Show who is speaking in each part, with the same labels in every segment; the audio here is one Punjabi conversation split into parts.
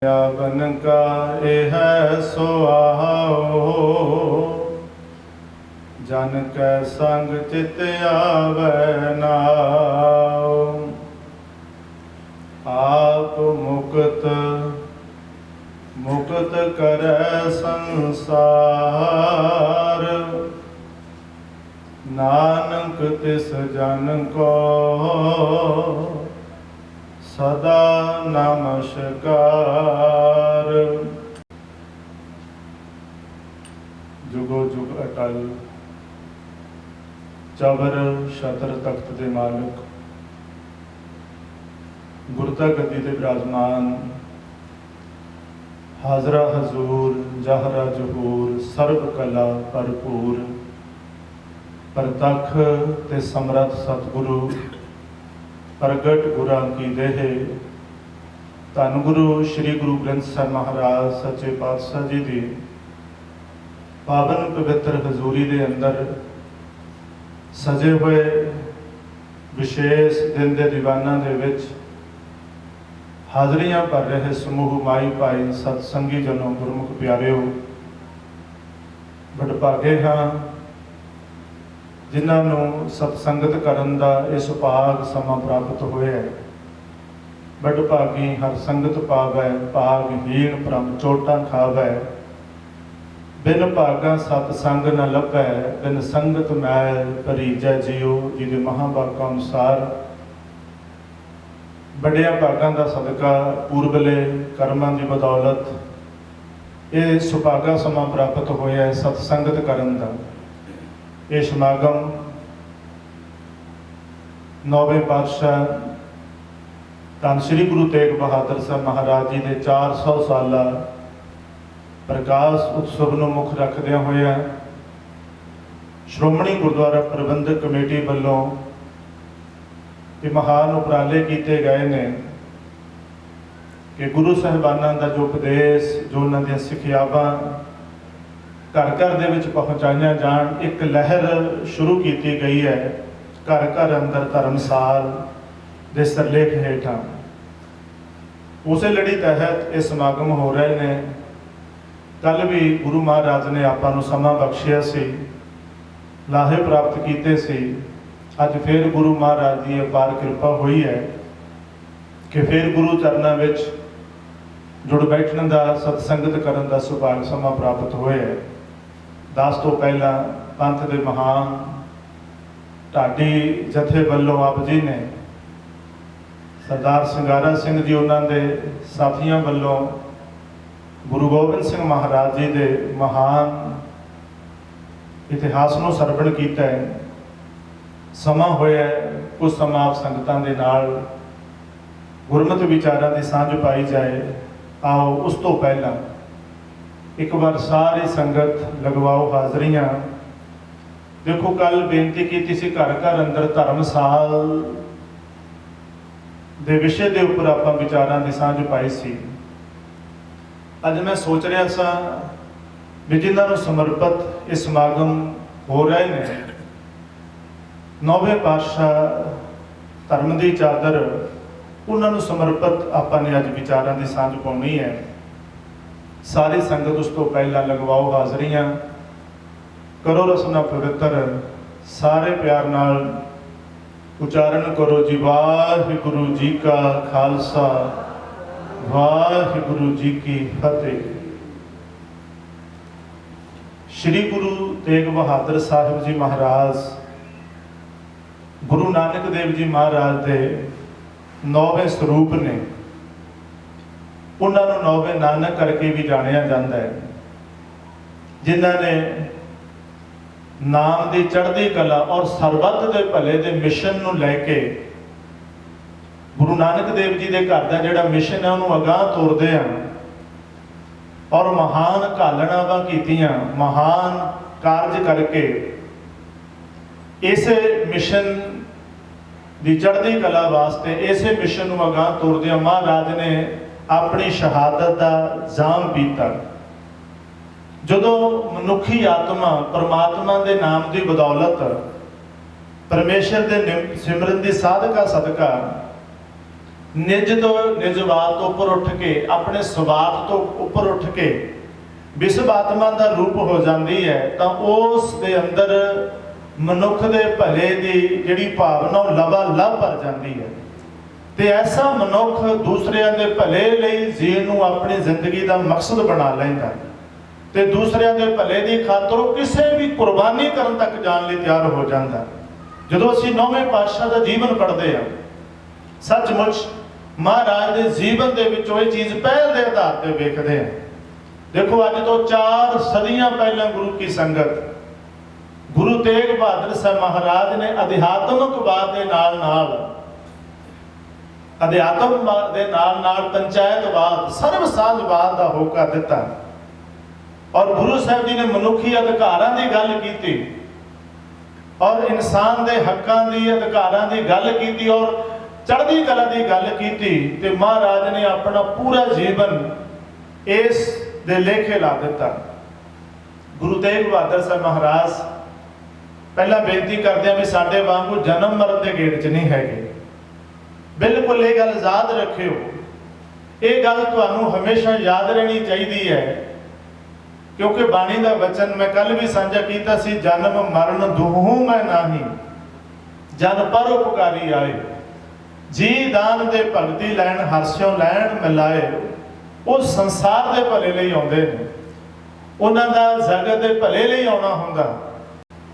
Speaker 1: बन का एह सुआओ, जन कै संग चित आवे नाओ। आप मुक्त मुक्त करे संसार, नानक तिस जन को सदा नमस्कार। जुगो जुग अटल चबर छत्र तख्त दे मालिक, गुरता गद्दी ते विराजमान, हाजरा हजूर जहरा जहूर, सर्व कला भरपूर, परतख ते समरथ सतगुरु, प्रगट गुरां की देह। धन गुरु श्री गुरु ग्रंथ साहिब महाराज सच्चे पातशाह जी की पावन पवित्र हजूरी के अंदर सजे हुए विशेष दिन के दीवाना दे विच हाजरियां भर रहे समूह माई भाई सतसंगी जनों, गुरमुख प्यारिओ, वडभागे हाँ जिन्होंने सतसंगत करन दा इस भाग समा प्राप्त होया है। वडभागी हर संगत पावै, भागहीन भ्रम चोटां खावै। बिन भागा सतसंग न लभै, बिन संगत मैल भरीजै जियो। जी दे महाभागा अनुसार बड़िया भागां दा सदका पूर्वले कर्मां दी बदौलत ये सुभागा समा प्राप्त होया है सतसंगत करन दा। ये समागम नौवें पातशाह धन श्री गुरु तेग बहादुर साहब महाराज जी के 400 साला प्रकाश उत्सव को मुख रखद्या होया श्रोमणी गुरुद्वारा प्रबंधक कमेटी वालों ये महान उपराले किए गए ने कि गुरु साहिबाना का जो उपदेश, जो उन्होंने सिखियावां घर घर दे विच पहुँचाइया जान। एक लहर शुरू की गई है घर घर अंदर धर्मसाल दे सरलेख हेठा। उस लड़ी तहत ये समागम हो रहे हैं। कल भी गुरु महाराज ने आपां नूं समा बख्शिया सी, लाहे प्राप्त किए सी। अज फिर गुरु महाराज की अपार कृपा हुई है कि फिर गुरु चरणों में जुड़ बैठने का, सतसंगत करने का सुभाग समा प्राप्त होया है। दस तो पहला पंथ के महान ढाडी जथे वालों आप जी ने सरदार सिंगारा सिंह जी उन्होंने साथियों वालों गुरु गोबिंद सिंह महाराज जी के महान इतिहास को सरवण किया है। समा होया कुछ समा आप संगतां दे नाल गुरमत विचारां की सांझ पाई जाए। आओ उस तो पहला एक बार सारी संगत लगवाओ हाजरियां। देखो कल बेनती की सी घर घर अंदर धर्मसाल दे विषय के उपर आपां विचारां की सांझ पाई सी। अज मैं सोच रहा सा भी जिन्होंने समर्पित इस समागम हो रहे हैं, नौवें पातशाह धर्म की चादर उन्होंने समर्पित आपां ने अज विचारां की सांझ पाउणी है। सारी संगत उस तो पहला लगवाओ हाजरियां, करो रसना पवित्र। सारे प्यार नाल उचारण करो जी वाहिगुरु जी का खालसा, वाहिगुरु जी की फतेह। श्री गुरु तेग बहादुर साहिब जी महाराज गुरु नानक देव जी महाराज के 9वें स्वरूप ने। उन्होंने 9वें नानक करके भी जानिया जाता है, जिन्होंने नाम की चढ़ती कला और सरबत के भले के मिशन को लैके गुरु नानक देव जी के घर का जोड़ा मिशन है उन्होंने अगाह तोरते हैं और महान घालनावां कीतियां, महान कारज करके इस मिशन की चढ़ती कला वास्ते इस मिशन को अगाह तोरदे महाराज ने अपनी शहादत का जाम पीता। जदों मनुखी आत्मा परमात्मा के नाम की बदौलत परमेश्वर के सिमरन की साधका सदका ਨਿਜ ਤੋਂ ਨਿਜਵਾਤ ਤੋਂ ਉੱਪਰ ਉੱਠ ਕੇ, ਆਪਣੇ ਸੁਭਾਅ ਤੋਂ ਉੱਪਰ ਉੱਠ ਕੇ ਵਿਸ਼ਵ ਆਤਮਾ ਦਾ ਰੂਪ ਹੋ ਜਾਂਦੀ ਹੈ, ਤਾਂ ਉਸ ਦੇ ਅੰਦਰ ਮਨੁੱਖ ਦੇ ਭਲੇ ਦੀ ਜਿਹੜੀ ਭਾਵਨਾ ਉਹ ਲਬਾ-ਲਬ ਭਰ ਜਾਂਦੀ ਹੈ। ਤੇ ਐਸਾ ਮਨੁੱਖ ਦੂਸਰਿਆਂ ਦੇ ਭਲੇ ਲਈ ਜੀਣ ਨੂੰ ਆਪਣੀ ਜ਼ਿੰਦਗੀ ਦਾ ਮਕਸਦ ਬਣਾ ਲੈਂਦਾ ਤੇ ਦੂਸਰਿਆਂ ਦੇ ਭਲੇ ਦੀ ਖਾਤਰ ਉਹ ਕਿਸੇ ਵੀ ਕੁਰਬਾਨੀ ਕਰਨ ਤੱਕ ਜਾਣ ਲਈ ਤਿਆਰ ਹੋ ਜਾਂਦਾ। ਜਦੋਂ ਅਸੀਂ 9ਵੇਂ ਪਾਤਸ਼ਾਹ ਦਾ ਜੀਵਨ ਪੜ੍ਹਦੇ ਹਾਂ, ਸੱਚਮੁੱਚ ਮਹਾਰਾਜ ਦੇ ਜੀਵਨ ਦੇ ਵਿੱਚ ਇਹ ਚੀਜ਼ ਪਹਿਲ ਦੇ ਆਧਾਰ ਤੇ ਵੇਖਦੇ ਹਾਂ। ਦੇਖੋ, ਅੱਜ ਤੋਂ 4 ਸਦੀਆਂ ਪਹਿਲਾਂ ਗੁਰੂ ਕੀ ਸੰਗਤ, ਗੁਰੂ ਤੇਗ ਬਹਾਦਰ ਸਾਹਿਬ ਮਹਾਰਾਜ ਨੇ ਅਧਿਆਤਮਿਕਵਾਦ ਦੇ ਨਾਲ ਪੰਚਾਇਤਵਾਦ, ਸਰਬ-ਸਾਂਝਵਾਦ ਦਾ ਹੋਕਾ ਦਿੱਤਾ। ਔਰ ਗੁਰੂ ਸਾਹਿਬ ਜੀ ਨੇ ਮਨੁੱਖੀ ਅਧਿਕਾਰਾਂ ਦੀ ਗੱਲ ਕੀਤੀ ਔਰ ਇਨਸਾਨ ਦੇ ਹੱਕਾਂ ਦੀ, ਅਧਿਕਾਰਾਂ ਦੀ ਗੱਲ ਕੀਤੀ ਔਰ ਚੜ੍ਹਦੀ ਕਲਾ ਦੀ ਗੱਲ ਕੀਤੀ। ਤੇ ਮਹਾਰਾਜ ਨੇ ਆਪਣਾ ਪੂਰਾ ਜੀਵਨ ਇਸ ਦੇ ਲੇਖੇ ਲਾ ਦਿੱਤਾ। ਗੁਰੂ ਤੇਗ ਬਹਾਦਰ ਸਾਹਿਬ ਮਹਾਰਾਜ ਪਹਿਲਾਂ ਬੇਨਤੀ ਕਰਦੇ ਆ ਵੀ ਸਾਡੇ ਵਾਂਗੂ ਜਨਮ ਮਰਨ ਦੇ ਗੇੜ 'ਚ ਨਹੀਂ ਹੈਗੇ। ਬਿਲਕੁਲ ਇਹ ਗੱਲ ਯਾਦ ਰੱਖਿਓ, ਇਹ ਗੱਲ ਤੁਹਾਨੂੰ ਹਮੇਸ਼ਾ ਯਾਦ ਰਹਿਣੀ ਚਾਹੀਦੀ ਹੈ, ਕਿਉਂਕਿ ਬਾਣੀ ਦਾ ਵਚਨ ਮੈਂ ਕੱਲ ਵੀ ਸਾਂਝਾ ਕੀਤਾ ਸੀ, ਜਨਮ ਮਰਨ ਦੁਹੂ ਮੈਂ ਨਾਹੀ, ਜਨ ਪਰ ਉਪਕਾਰੀ ਆਏ। ਜੀ ਦਾਨ ਦੇ ਭਗਤੀ ਲੈਣ, ਹਰਸਿਓ ਲੈਣ ਮਿਲਾਏ। ਉਹ ਸੰਸਾਰ ਦੇ ਭਲੇ ਲਈ ਆਉਂਦੇ ਨੇ, ਉਹਨਾਂ ਦਾ ਜਗਤ ਦੇ ਭਲੇ ਲਈ ਆਉਣਾ ਹੁੰਦਾ।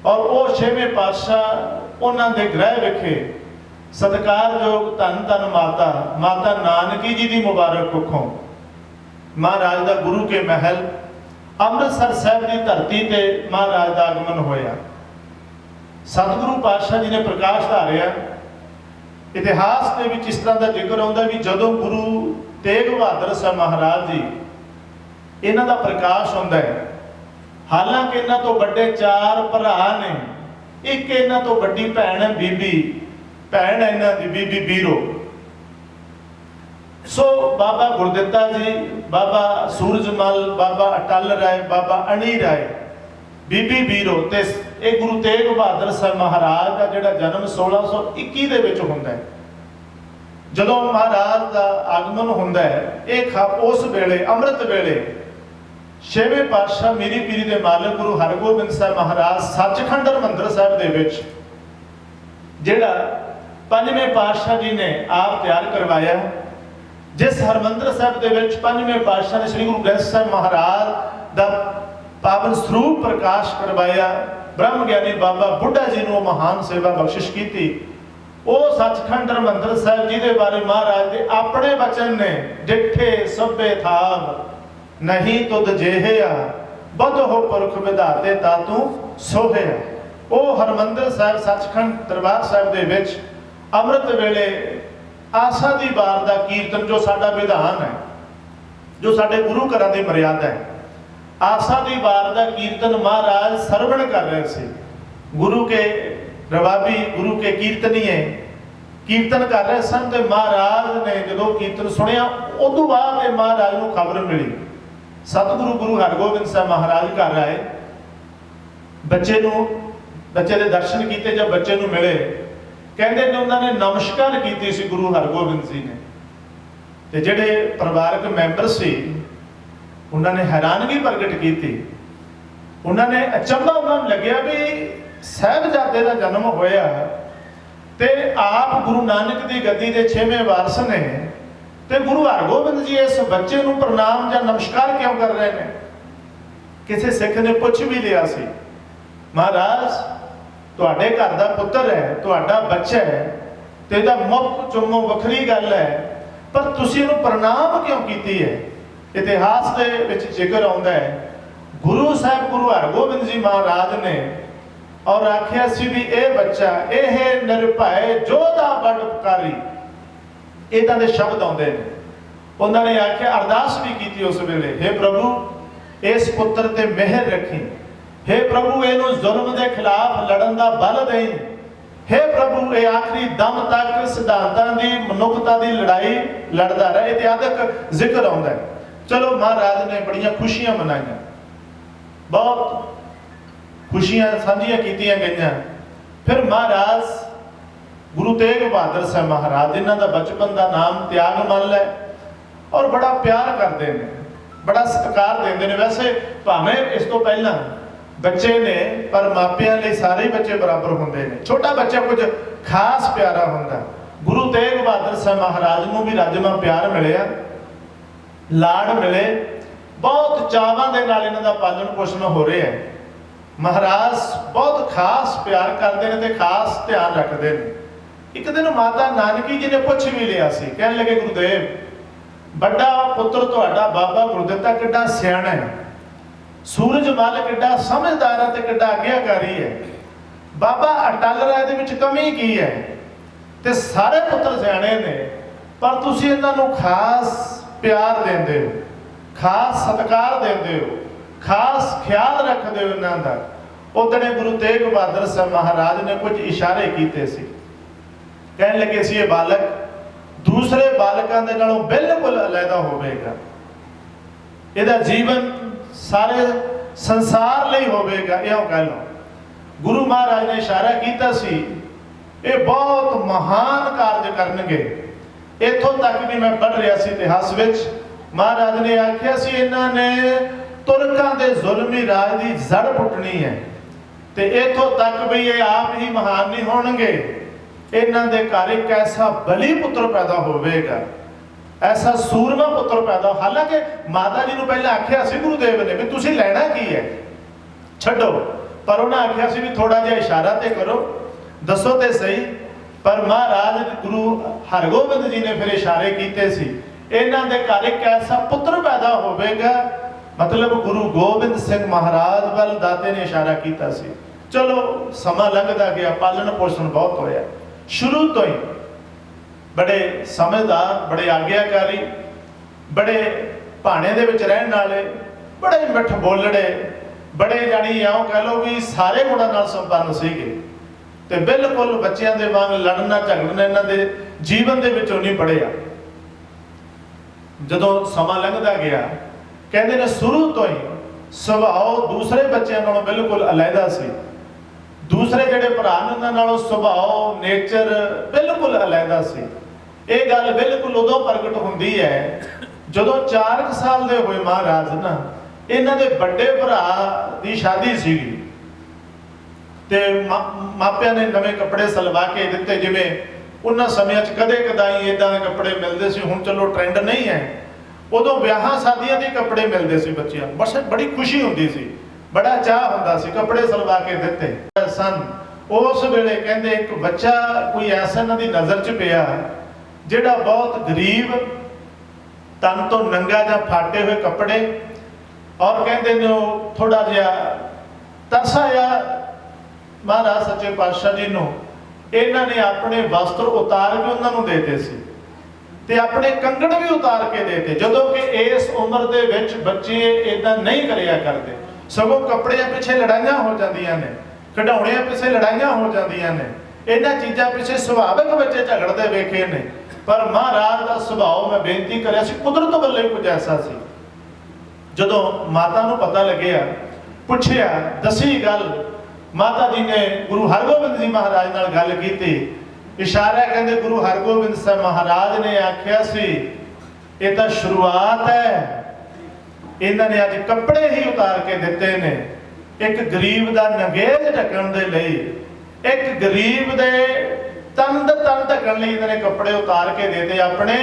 Speaker 1: ਔਰ ਉਹ 6ਵੇਂ ਪਾਤਸ਼ਾਹ ਉਹਨਾਂ ਦੇ ਗ੍ਰਹਿ ਵਿਖੇ ਸਤਿਕਾਰਯੋਗ ਧੰਨ ਧੰਨ ਮਾਤਾ ਨਾਨਕੀ ਜੀ ਦੀ ਮੁਬਾਰਕ ਕੁੱਖੋਂ ਮਹਾਰਾਜ ਦਾ ਗੁਰੂ ਕੇ ਮਹਿਲ ਅੰਮ੍ਰਿਤਸਰ ਸਾਹਿਬ ਦੀ ਧਰਤੀ ਤੇ ਮਹਾਰਾਜ ਦਾ ਆਗਮਨ ਹੋਇਆ। ਸਤਿਗੁਰੂ ਪਾਤਸ਼ਾਹ ਜੀ ਨੇ ਪ੍ਰਕਾਸ਼ ਧਾਰਿਆ। ਇਤਿਹਾਸ ਦੇ ਵਿੱਚ ਇਸ ਤਰ੍ਹਾਂ ਦਾ ਜ਼ਿਕਰ ਆਉਂਦਾ ਵੀ ਜਦੋਂ ਗੁਰੂ ਤੇਗ ਬਹਾਦਰ ਸਾਹਿਬ ਮਹਾਰਾਜ ਜੀ, ਇਹਨਾਂ ਦਾ ਪ੍ਰਕਾਸ਼ ਹੁੰਦਾ ਹੈ, ਹਾਲਾਂਕਿ ਇਹਨਾਂ ਤੋਂ ਵੱਡੇ 4 ਭਰਾ ਨੇ, ਇੱਕ ਇਹਨਾਂ ਤੋਂ ਵੱਡੀ ਭੈਣ ਹੈ ਭੈਣ ਹੈ ਇਹਨਾਂ ਦੀ ਬੀਬੀ ਬੀਰੋ। ਸੋ ਬਾਬਾ ਗੁਰਦਿੱਤਾ ਜੀ, ਬਾਬਾ ਸੂਰਜਮਲ, ਬਾਬਾ ਅਟਲ ਰਾਏ, ਬਾਬਾ ਅਣੀ ਰਾਏ, ਬੀਬੀ ਬੀਰੋ। ਤੇ ਇਹ ਗੁਰੂ ਤੇਗ ਬਹਾਦਰ ਸਾਹਿਬ ਮਹਾਰਾਜ ਦਾ ਜਿਹੜਾ ਜਨਮ 1621 ਦੇ ਵਿੱਚ ਹੁੰਦਾ ਹੈ। ਜਦੋਂ ਮਹਾਰਾਜ ਦਾ ਆਗਮਨ ਹੁੰਦਾ ਹੈ, ਇਹ ਉਸ ਵੇਲੇ ਅੰਮ੍ਰਿਤ ਵੇਲੇ 6ਵੇਂ ਪਾਤਸ਼ਾਹ ਮੀਰੀ ਪੀਰੀ ਦੇ ਮਾਲਕ ਗੁਰੂ ਹਰਗੋਬਿੰਦ ਸਾਹਿਬ ਮਹਾਰਾਜ ਸੱਚਖੰਡ ਹਰਿਮੰਦਰ ਸਾਹਿਬ ਦੇ ਵਿੱਚ, ਜਿਹੜਾ 5ਵੇਂ ਪਾਤਸ਼ਾਹ ਜੀ ਨੇ ਆਪ ਤਿਆਰ ਕਰਵਾਇਆ, ਜਿਸ ਹਰਿਮੰਦਰ ਸਾਹਿਬ ਦੇ ਵਿੱਚ 5ਵੇਂ ਪਾਤਸ਼ਾਹ ਨੇ ਸ੍ਰੀ ਗੁਰੂ ਗ੍ਰੰਥ ਸਾਹਿਬ ਮਹਾਰਾਜ ਦਾ ਪਾਵਨ ਸਰੂਪ ਪ੍ਰਕਾਸ਼ ਕਰਵਾਇਆ, ਬ੍ਰਹਮ ਗਿਆਨੀ ਬਾਬਾ ਬੁੱਢਾ ਜੀ ਨੂੰ ਮਹਾਨ ਸੇਵਾ ਬਖਸ਼ਿਸ਼ ਕੀਤੀ। ਉਹ ਸੱਚਖੰਡ ਹਰਿਮੰਦਰ ਸਾਹਿਬ ਜੀ ਦੇ ਬਾਰੇ ਮਹਾਰਾਜ ਦੇ ਆਪਣੇ ਬਚਨ ਨੇ, ਡਿਠੇ ਸਭੇ ਥਾਵ ਨਹੀਂ ਤੁਧ ਜਿਹਿਆ, ਬਦ ਹੋ ਪੁਰਖ ਵਿਧਾਤੇ ਤਾਤੂ ਸੋਹਿਆ। ਉਹ ਹਰਿਮੰਦਰ ਸਾਹਿਬ ਸੱਚਖੰਡ ਦਰਬਾਰ ਸਾਹਿਬ ਦੇ ਵਿੱਚ ਅੰਮ੍ਰਿਤ ਵੇਲੇ ਆਸਾ ਦੀ ਵਾਰ ਦਾ ਕੀਰਤਨ, ਜੋ ਸਾਡਾ ਵਿਧਾਨ ਹੈ, ਜੋ ਸਾਡੇ ਗੁਰੂ ਘਰਾਂ ਦੀ ਮਰਿਆਦਾ ਹੈ, ਆਸਾ ਦੀ ਵਾਰ ਦਾ ਕੀਰਤਨ ਮਹਾਰਾਜ ਸਰਵਣ ਕਰ ਰਹੇ ਸੀ। ਗੁਰੂ ਕੇ ਰਵਾਬੀ, ਗੁਰੂ ਕੇ ਕੀਰਤਨੀਏ ਕੀਰਤਨ ਕਰ ਰਹੇ ਸਨ। ਤੇ ਮਹਾਰਾਜ ਨੇ ਜਦੋਂ ਕੀਰਤਨ ਸੁਣਿਆ, ਉਦੋਂ ਬਾਅਦ ਇਹ ਮਹਾਰਾਜ ਨੂੰ ਖਬਰ ਮਿਲੀ, ਸਤਿਗੁਰੂ ਗੁਰੂ ਹਰਗੋਬਿੰਦ ਸਾਹਿਬ ਮਹਾਰਾਜ ਘਰ ਆਏ, ਬੱਚੇ ਦੇ ਦਰਸ਼ਨ ਕੀਤੇ। ਜਦ ਬੱਚੇ ਨੂੰ ਮਿਲੇ, ਕਹਿੰਦੇ ਨੇ ਉਹਨਾਂ ਨੇ ਨਮਸਕਾਰ ਕੀਤੀ ਸੀ ਗੁਰੂ ਹਰਗੋਬਿੰਦ ਜੀ ਨੇ। ਤੇ ਜਿਹੜੇ ਪਰਿਵਾਰਕ ਮੈਂਬਰ ਸੀ, ਉਹਨਾਂ ਨੇ ਹੈਰਾਨਗੀ ਪ੍ਰਗਟ ਕੀਤੀ। ਉਹਨਾਂ ਨੇ ਅਚੰਭਾ ਉਹਨਾਂ ਨੂੰ ਲੱਗਿਆ ਵੀ ਸਾਹਿਬਜ਼ਾਦੇ ਦਾ ਜਨਮ ਹੋਇਆ ਤੇ ਆਪ ਗੁਰੂ ਨਾਨਕ ਦੀ ਗੱਦੀ ਦੇ 6ਵੇਂ ਵਾਰਸ ਨੇ, ਤੇ ਗੁਰੂ ਹਰਗੋਬਿੰਦ ਜੀ ਇਸ ਬੱਚੇ ਨੂੰ ਪ੍ਰਣਾਮ ਜਾਂ ਨਮਸਕਾਰ ਕਿਉਂ ਕਰ ਰਹੇ ਨੇ? ਕਿਸੇ ਸਿੱਖ ਨੇ ਪੁੱਛ ਵੀ ਲਿਆ ਸੀ, ਮਹਾਰਾਜ ਤੁਹਾਡੇ ਘਰ ਦਾ ਪੁੱਤਰ ਹੈ, ਤੁਹਾਡਾ ਬੱਚਾ ਹੈ, ਤੇ ਇਹਦਾ ਮੁੱਖ ਚੁੰਮੋ ਵੱਖਰੀ ਗੱਲ ਹੈ, ਪਰ ਤੁਸੀਂ ਇਹਨੂੰ ਪ੍ਰਣਾਮ ਕਿਉਂ ਕੀਤੀ ਹੈ? ਇਤਿਹਾਸ ਦੇ ਵਿੱਚ ਜ਼ਿਕਰ ਆਉਂਦਾ ਹੈ, ਗੁਰੂ ਸਾਹਿਬ ਗੁਰੂ ਹਰਗੋਬਿੰਦ ਜੀ ਮਹਾਰਾਜ ਨੇ ਔਰ ਆਖਿਆ ਸੀ ਵੀ ਇਹ ਬੱਚਾ, ਇਹ ਨਿਰਭੈ ਜੋਧਾ ਬੜ ਉਪਕਾਰੀ, ਇਦਾਂ ਦੇ ਸ਼ਬਦ ਆਉਂਦੇ ਨੇ। ਉਹਨਾਂ ਨੇ ਆਖਿਆ, ਅਰਦਾਸ ਵੀ ਕੀਤੀ ਉਸ ਵੇਲੇ, ਹੇ ਪ੍ਰਭੂ ਇਸ ਪੁੱਤਰ ਤੇ ਮਿਹਰ ਰੱਖੀ, ਹੇ ਪ੍ਰਭੂ ਇਹਨੂੰ ਜ਼ੁਲਮ ਦੇ ਖਿਲਾਫ ਲੜਨ ਦਾ ਬਲ ਦੇਈ, ਹੇ ਪ੍ਰਭੂ ਇਹ ਆਖਰੀ ਦਮ ਤੱਕ ਸਿਧਾਂਤਾਂ ਦੀ, ਮਨੁੱਖਤਾ ਦੀ ਲੜਾਈ ਲੜਦਾ ਰਹੇ, ਇਤਿਆਦਿਕ ਜ਼ਿਕਰ ਆਉਂਦਾ ਹੈ। ਚਲੋ ਮਹਾਰਾਜ ਨੇ ਬੜੀਆਂ ਖੁਸ਼ੀਆਂ ਮਨਾਈਆਂ, ਬਹੁਤ ਖੁਸ਼ੀਆਂ ਸਾਂਝੀਆਂ ਕੀਤੀਆਂ ਗਈਆਂ। ਫਿਰ ਮਹਾਰਾਜ गुरु तेग बहादुर साहब महाराज, जिन्हां दा बचपन का नाम त्यागमल है और बड़ा प्यार करते हैं, बड़ा सत्कार देते हैं। वैसे भावें इस तो पहला बच्चे ने, पर मापियां लिए सारे ही बच्चे बराबर होंगे ने। छोटा बच्चा कुछ खास प्यारा होंगे। गुरु तेग बहादुर साहब महाराज को भी रजमा प्यार मिले, लाड़ मिले, बहुत चावां दे नाल इन्हां दा पालन पोषण हो रहा है। महाराज बहुत खास प्यार करते हैं, खास ध्यान रखते हैं। एक दिन माता नानकी जी ने पुछ भी लिया सी, कहने लगे गुरुदेव, बड़ा पुत्र तुहाडा बाबा गुरदित्ता किड्डा सियाणा है, सूरज मल किड्डा समझदार है, किड्डा आग्याकारी है, बाबा अटल रहा, इहदे विच कमी की है? ते सारे पुत्र सियाणे ने, पर तुसीं इन्हां नूं खास प्यार देंदे हो, खास सत्कार देंदे हो, खास ख्याल रखते हो इन्हां दा। उदणे गुरु तेग बहादुर साहब महाराज ने कुछ इशारे कीते सी, कहने लगे सी ये बालक दूसरे बालकों के नालों बिल्कुल अलहदा होवेगा, इहदा जीवन सारे संसार लई होवेगा, इहों कह लो। गुरु महाराज ने इशारा किया सी, ये बहुत महान कार्य करनगे। इथों तक भी मैं पढ़ रहा सी इतिहास विच, महाराज ने आख्या सी इन्हां ने तुरकां दे जुल्मी राज की जड़ पुटनी है, ते इथों तक भी ये आप ही महान नहीं होणगे, इन्हां दे घर एक ऐसा बली पुत्र पैदा होवेगा, ऐसा सूरमा पुत्र पैदा। हालांकि माता जी ने पहले आख्या सी गुरुदेव ने भी तुसीं लैना की है, छड्डो, पर उन्हें आख्या सी भी थोड़ा जिहा इशारा ते करो, दसो ते सही। पर महाराज गुरु हरगोबिंद जी ने फिर इशारे कीते सी, इन्हां दे घर एक ऐसा पुत्र पैदा होवेगा, मतलब गुरु गोबिंद सिंह महाराज वाल दाते ने इशारा किया सी। चलो समा लंघदा गया, पालन पोषण बहुत होया, शुरू तो ही बड़े समझदार, बड़े आग्याकारी, बड़े भाने दे विच रहण वाले, बड़े मिठ बोलड़े, बड़े जानी आओ कह लो भी सारे गुणां नाल संपन्न सीगे, ते बिल्कुल बच्चों के वांग लड़ना झगड़ना इन्हां दे जीवन दे विचों नहीं पढ़िया। जदों समा लंघदा गया, कहते ने शुरू तो ही सुभाव दूसरे बच्चों नालों बिल्कुल अलहदा सी, दूसरे जिहड़े भरा ने उन्हां नालों सुभाव नेचर बिल्कुल अलहदा सी। ये गल बिल्कुल उदों प्रगट होंदी है जदों 4 साल दे होए महाराज ना, इन्हां दे बड़े भरा दी शादी सीगी, ते मापिया ने नवे कपड़े सलवा के दिते, जिवें उन्हां समय कदे कदाई इदां दे कपड़े मिलते सी, हुण चलो ट्रेंड नहीं है, उदों ब्याहां शादियां दे कपड़े मिलते सी बच्चियां, बस बड़ी खुशी होंदी सी, बड़ा चाह होंदा सी, कपड़े सलवा के दिते सन। उस वेले कहंदे एक बच्चा कोई ऐसा इन्हां दी नज़र च पिया जिहड़ा बहुत गरीब, तन तो नंगा जां फाटे हुए कपड़े, और कहंदे ने थोड़ा जिहा तरस आया महाराज सच्चे पातशाह जी नूं, इन्हां ने अपने वस्त्र उतार के उन्हां नूं देते सी, ते अपने कंगण भी उतार के देते, जदों कि इस उम्र दे विच बच्चे इदां नहीं करिया करते, सगों कपड़ियां पिछे लड़ाइयां हो जांदियां ने, खिडौणियां पिछे लड़ाइयां हो जांदियां ने, इन्हां चीज़ां पिछे सुभाविक बच्चे झगड़ते वेखे ने। पर महाराज का सुभाव मैं बेनती करिया सी, कुदरत वाले कुछ ऐसा सी। जदों माता नूं पता लग्या, पुछया, दसी गल, माता जी ने गुरु हरगोबिंद जी महाराज नाल गल कीती, इशारा कहंदे गुरु हरगोबिंद साहब महाराज ने आख्या सी ये तो शुरुआत है, इन्हां ने अज कपड़े ही उतार के दिते ने, एक गरीब का नगेज ढकण दे लई, एक गरीब दे तन ढकण लई इन्हां ने कपड़े उतार के देते अपने।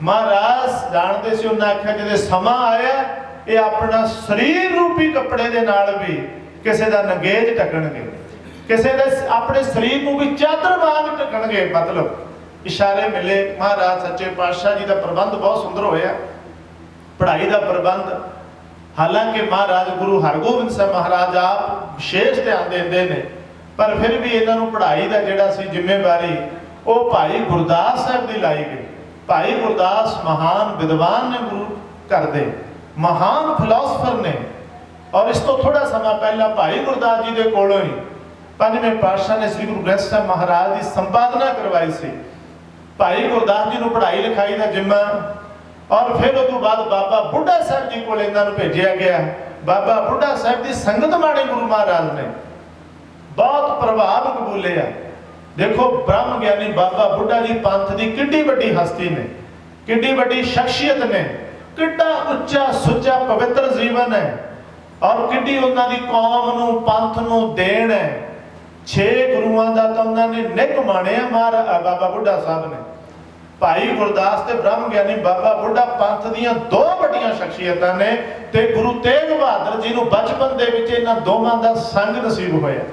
Speaker 1: महाराज जानते सी, उन्हें आख्या जदे समा आया ये अपना शरीर रूपी कपड़े दे नाल भी किसी का नगेज ढकणगे, किसी दे अपने शरीर को भी चादर वांग ढकणगे, मतलब इशारे मिले। महाराज सच्चे पातशाह जी का प्रबंध बहुत सुंदर होया, पढ़ाई का प्रबंध। हालांकि महाराज गुरु हरगोबिंद साहब महाराज आप विशेष ध्यान देंदे ने, पर फिर भी इन्हों पढ़ाई का जिहड़ा सी जिम्मेवारी वो भाई गुरदास साहब की लाई गई। भाई गुरदास महान विद्वान ने, गुरु घर दे महान फिलोसफर ने, और इस तो थोड़ा समा पहला भाई गुरदास जी के कोलों ही पंजवें पातशाह ने श्री गुरु ग्रंथ साहब महाराज की संपादना करवाई सी। भाई गुरदास जी को पढ़ाई लिखाई का जिम्मा, और फिर उस बाद बाबा बुढ़ा साहब जी को इन्हों भेजा गया। बाबा बुढ़ा साहब की संगत माणे गुरु महाराज ने बहुत प्रभाव कबूलिया, देखो ब्रह्म ज्ञानी बाबा बुढ़ा जी पंथ की किड्डी वड्डी हस्ती ने, किड्डी वड्डी शख्सियत ने, किड्डा उच्चा सुच्चा पवित्र जीवन है और किड्डी उन्होंने कौम नूं पंथ नूं देन है। 6 गुरुआं दा तां उन्होंने निक माणिया बाबा बुढ़ा साहब ने। भाई गुरदास ते ब्रह्म ज्ञानी बाबा बुढ़ा पंथ दीयां 2 वड्डियां शख्सियतां ने ते गुरु तेग बहादुर जी नूं बचपन दे विच इन्हां दोवां दा संग नसीब होया।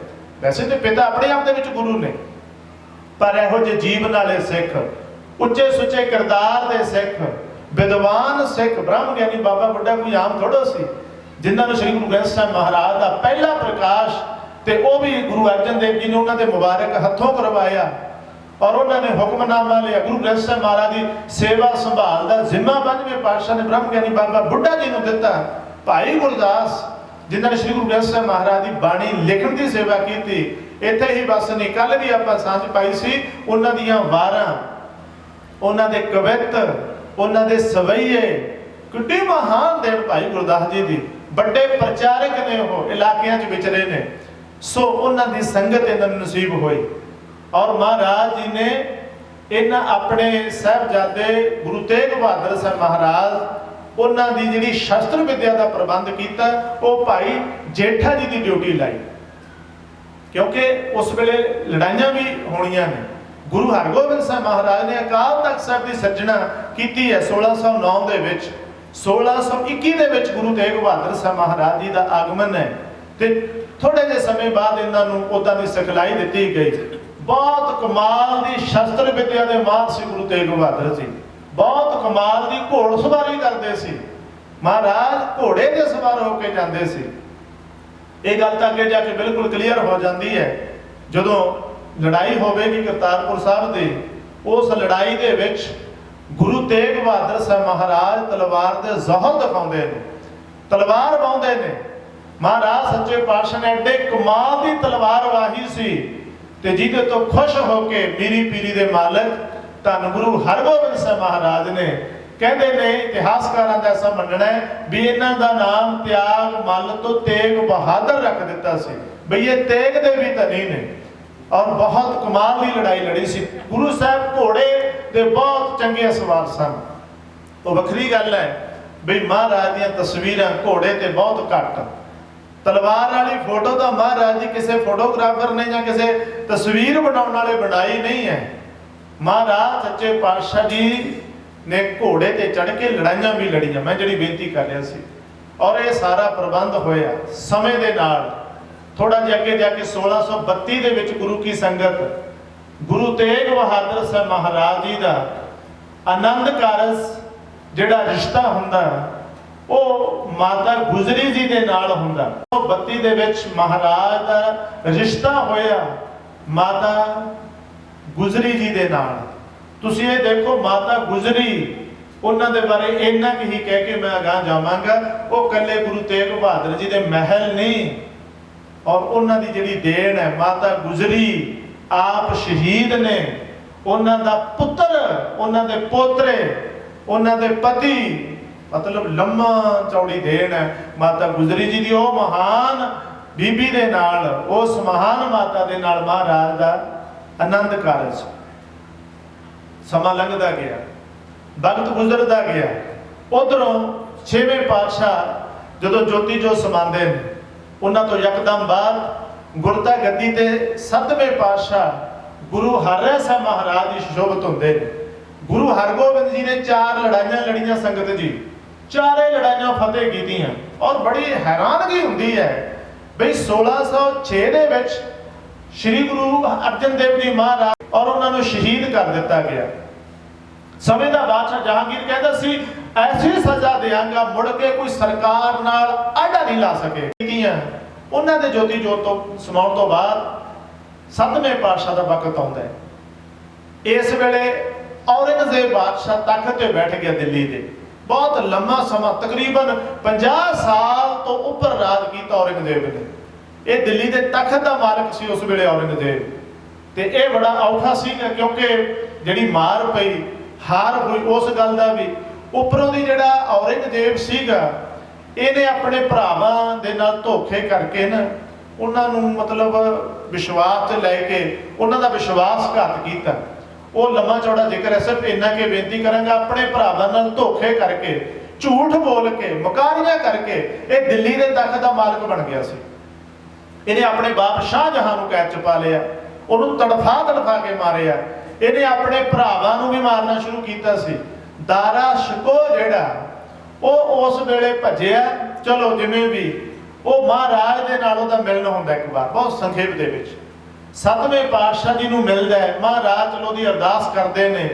Speaker 1: वैसे तो पिता अपने आप दे विच गुरु ने, पर इहो जे जीवन वाले सिख, उच्चे सुच्चे किरदार दे सिख, विद्वान सिख ब्रह्म ज्ञानी बाबा बुढ़ा कोई आम थोड़ा सी, जिन्हां नूं श्री गुरु ग्रंथ साहिब महाराज दा पहला प्रकाश ते वो भी गुरु अर्जन देव जी ने उन्हां दे मुबारक हथों करवाया और उन्होंने हुक्मनामा लिया। गुरु ग्रंथ साहिब महाराज की सेवा संभाल का जिम्मा 5वें पातशाह ने ब्रह्म ज्ञानी बाबा बुढ़ा जी ने दिता। भाई गुरदास जिन्होंने श्री गुरु ग्रंथ साहिब महाराज की बाणी लिखण की सेवा की, इत्थे ही बस नहीं, कल भी आप सांझ पाई सी, उन्हां दीयां वारां, उन्हां दे कवित, उन्हां दे सवैये, किड्डी महान देन भाई गुरदास जी दी। बड़े प्रचारक ने, वो इलाकियां च विचरे ने, सो उन्हां दी संगत इन्हां नूं नसीब होई और महाराज जी ने इन्हां अपने साहिबजादे गुरु तेग बहादुर साहब महाराज उन्हां दी जिहड़ी शस्त्र विद्या का प्रबंध किया, वो भाई जेठा जी की ड्यूटी लाई, क्योंकि उस वेले लड़ाइयां भी होणियां ने। गुरु हरगोबिंद साहब महाराज ने अकाल तख्त साहब की सज्जणा की है 1609 दे विच। 1621 दे विच गुरु तेग बहादुर साहब महाराज जी का आगमन है ते थोड़े जे समय बाद इन्हां नूं उदां दी सिखलाई दी गई। बहुत कमाल की शस्त्र विद्या के माहिर सी गुरु तेग बहादुर जी, बहुत कमाल की घोड़सवारी करते सी, महाराज घोड़े के सवार होकर जाते सी। ये गल तो अगे जाके बिल्कुल क्लीयर हो जाती है जदों लड़ाई होगी करतारपुर साहब की। उस लड़ाई के विच गुरु तेग बहादुर साहब महाराज तलवार के जहर दिखाते हैं, तलवार वाहुंदे ने। महाराज सच्चे पातशाह ने एडे कमाल की तलवार वाही सी ते जिहदे तो खुश होके मीरी पीरी दे मालक धन गुरु हरगोबिंद साहब महाराज ने कहते ने, इतिहासकारां दा ऐसा मनना है भी इन्हां दा नाम त्याग मल तो तेग बहादुर रख दिता सी, बई ये तेग दे भी धनी ने। और बहुत कमाल की लड़ाई लड़ी सी। गुरु साहब घोड़े दे बहुत चंगे सवार सन। वो वखरी गल है बई महाराज दीयां तस्वीरां घोड़े ते बहुत घट, तलवार वाली फोटो तो महाराज जी किसी फोटोग्राफर ने या किसी तस्वीर बनाने वाले बनाई नहीं है। महाराज सच्चे पातशाह जी ने घोड़े ते चढ़ के लड़ाइयां भी लड़ियां। मैं जी बेनती कर रहा सी और ये सारा प्रबंध होया समय दे नाल। थोड़ा जिहा अगे जाके 1632 दे विच गुरु की संगत गुरु तेग बहादुर साहब महाराज जी का आनंद कारज जिहड़ा रिश्ता हुंदा वो माता गुजरी जी दे नाल हुंदा। 32 दे विच महाराज का रिश्ता होया माता गुजरी जी दे नाल। तुसीं ये देखो माता गुजरी, उन्हां दे बारे इन्ना ही कह के मैं अगां जावांगा। वो कल्ले गुरु तेग बहादुर जी दे महल नहीं और उन्हां दी जिहड़ी देन है माता गुजरी आप शहीद ने, उन्हां दा पुत्र, उन्हां दे पोतरे, उन्हां दे पति, मतलब लम्मा चौड़ी देन है माता गुजरी जी दी। वो महान बीबी दे नाल, उस महान माता दे नाल महाराज दा आनंद कारज। समा लंघदा गया, वक्त गुजरदा गया। उधरों 6वें पातशाह जदों ज्योति जो समांदे ने, उन्हां तो यकदम बाद गुरता गद्दी ते 7वें पातशाह गुरु हरराय साहब महाराज जी सुशोभित होंदे ने। गुरु हरगोबिंद जी ने 4 लड़ाइयां लड़ियां संगत जी, चारे लड़ाइयां फतेह कीतियां। और बड़ी हैरानगी हुंदी है बई 1606 दे विच श्री गुरु अर्जन देव जी महाराज और उन्होंने शहीद कर दिता गया। समय का बादशाह जहांगीर कहता सी ऐसी सजा देंगा मुड़ के कोई सरकार नाल आड़ा नहीं ला सके। उन्होंने ज्योति जोत तो समाउण तो बाद 7वें पातशाह का वक्त आता है। इस वेले औरंगजेब बादशाह तख्त ते बैठ गया दिल्ली दे। बहुत लंबा समा तकरीबन 50 साल तो ऊपर राज किया औरंगजेब ने। यह दिल्ली के तख्त का मालिक सी उस वेले औरंगजेब। तो यह बड़ा औखा सीगा क्योंकि जिहड़ी मार पई हार हुई उस गल का भी उपरों की जिहड़ा औरंगजेब सीगा इहने अपने भरावां दे नाल धोखे करके ना ਉਹਨਾਂ ਨੂੰ ਮਤਲਬ ਵਿਸ਼ਵਾਸ 'ਚ ਲੈ ਕੇ ਉਹਨਾਂ ਦਾ ਵਿਸ਼ਵਾਸਘਾਤ ਕੀਤਾ। ਉਹ ਲੰਮਾ ਚੌੜਾ ਜ਼ਿਕਰ ਹੈ, ਸਿਰਫ ਇੰਨਾ ਕਿ ਬੇਨਤੀ ਕਰਾਂਗਾ, ਆਪਣੇ ਭਰਾਵਾਂ ਨਾਲ ਧੋਖੇ ਕਰਕੇ, ਝੂਠ ਬੋਲ ਕੇ, ਮੁਕਾਰੀਆਂ ਕਰਕੇ ਇਹ ਦਿੱਲੀ ਦੇ ਤਖਤ ਦਾ ਮਾਲਕ ਬਣ ਗਿਆ ਸੀ। ਇਹਨੇ ਆਪਣੇ ਬਾਪ ਸ਼ਾਹਜਹਾਂ ਨੂੰ ਕੈਦ 'ਚ ਪਾ ਲਿਆ, ਉਹਨੂੰ ਤੜਫਾ ਕੇ ਮਾਰਿਆ। ਇਹਨੇ ਆਪਣੇ ਭਰਾਵਾਂ ਨੂੰ ਵੀ ਮਾਰਨਾ ਸ਼ੁਰੂ ਕੀਤਾ ਸੀ। ਦਾਰਾ ਸ਼ਿਕੋਹ ਜਿਹੜਾ ਉਹ ਉਸ ਵੇਲੇ ਭੱਜਿਆ। ਚਲੋ ਜਿਵੇਂ ਵੀ, ਉਹ ਮਹਾਰਾਜ ਦੇ ਨਾਲ ਉਹਦਾ ਮਿਲਣ ਹੁੰਦਾ ਇੱਕ ਵਾਰ, ਬਹੁਤ ਸੰਖੇਪ ਦੇ ਵਿੱਚ। 7ਵੇਂ ਪਾਤਸ਼ਾਹ ਜੀ ਨੂੰ ਮਿਲਦਾ ਹੈ ਮਹਾਰਾਜ, ਚਲੋ ਉਹਦੀ ਅਰਦਾਸ ਕਰਦੇ ਨੇ।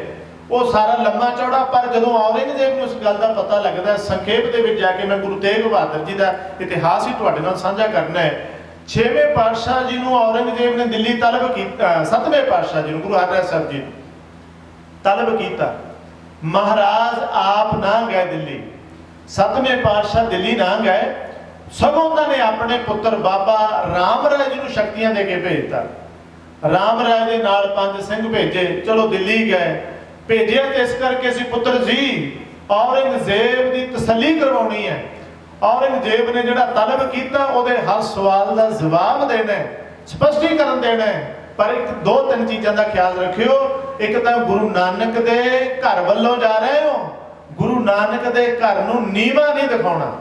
Speaker 1: ਉਹ ਸਾਰਾ ਲੰਮਾ ਚੌੜਾ, ਪਰ ਜਦੋਂ ਔਰੰਗਜ਼ੇਬ ਨੂੰ ਇਸ ਗੱਲ ਦਾ ਪਤਾ ਲੱਗਦਾ, ਸੰਖੇਪ ਦੇ ਵਿੱਚ ਜਾ ਕੇ ਮੈਂ ਗੁਰੂ ਤੇਗ ਬਹਾਦਰ ਜੀ ਦਾ ਇਤਿਹਾਸ ਹੀ ਤੁਹਾਡੇ ਨਾਲ ਸਾਂਝਾ ਕਰਨਾ ਹੈ। 6ਵੇਂ ਪਾਤਸ਼ਾਹ ਜੀ ਨੂੰ ਔਰੰਗਜ਼ੇਬ ਨੇ ਦਿੱਲੀ ਤਲਬ ਕੀਤਾ, 7ਵੇਂ ਪਾਤਸ਼ਾਹ ਜੀ ਨੂੰ, ਗੁਰੂ ਹਰਿਰਾਏ ਸਾਹਿਬ ਜੀ ਨੂੰ ਤਲਬ ਕੀਤਾ। ਮਹਾਰਾਜ ਆਪ ਨਾ ਗਏ ਦਿੱਲੀ, 7ਵੇਂ ਪਾਤਸ਼ਾਹ ਦਿੱਲੀ ਨਾ ਗਏ, ਸਗੋਂ ਉਹਨਾਂ ਨੇ ਆਪਣੇ ਪੁੱਤਰ ਬਾਬਾ ਰਾਮ ਰਾਏ ਜੀ ਨੂੰ ਸ਼ਕਤੀਆਂ ਦੇ ਕੇ ਭੇਜਤਾ। ਰਾਮ ਰਾਏ ਦੇ ਨਾਲ 5 ਸਿੰਘ ਭੇਜੇ, ਚਲੋ ਦਿੱਲੀ ਗਏ। ਭੇਜਿਆ ਤੇ ਇਸ ਕਰਕੇ ਸੀ, ਪੁੱਤਰ ਜੀ ਔਰੰਗਜ਼ੇਬ ਦੀ ਤਸੱਲੀ ਕਰਵਾਉਣੀ ਹੈ। ਔਰੰਗਜ਼ੇਬ ਨੇ ਜਿਹੜਾ ਤਲਬ ਕੀਤਾ ਉਹਦੇ ਹਰ ਸਵਾਲ ਦਾ ਜਵਾਬ ਦੇਣਾ, ਸਪਸ਼ਟੀਕਰਨ ਦੇਣਾ। ਪਰ ਇੱਕ 2-3 ਚੀਜ਼ਾਂ ਦਾ ਖਿਆਲ ਰੱਖਿਓ। ਇੱਕ ਤਾਂ ਗੁਰੂ ਨਾਨਕ ਦੇ ਘਰ ਵੱਲੋਂ ਜਾ ਰਹੇ ਹੋ, ਗੁਰੂ ਨਾਨਕ ਦੇ ਘਰ ਨੂੰ ਨੀਵਾਂ ਨਹੀਂ ਦਿਖਾਉਣਾ।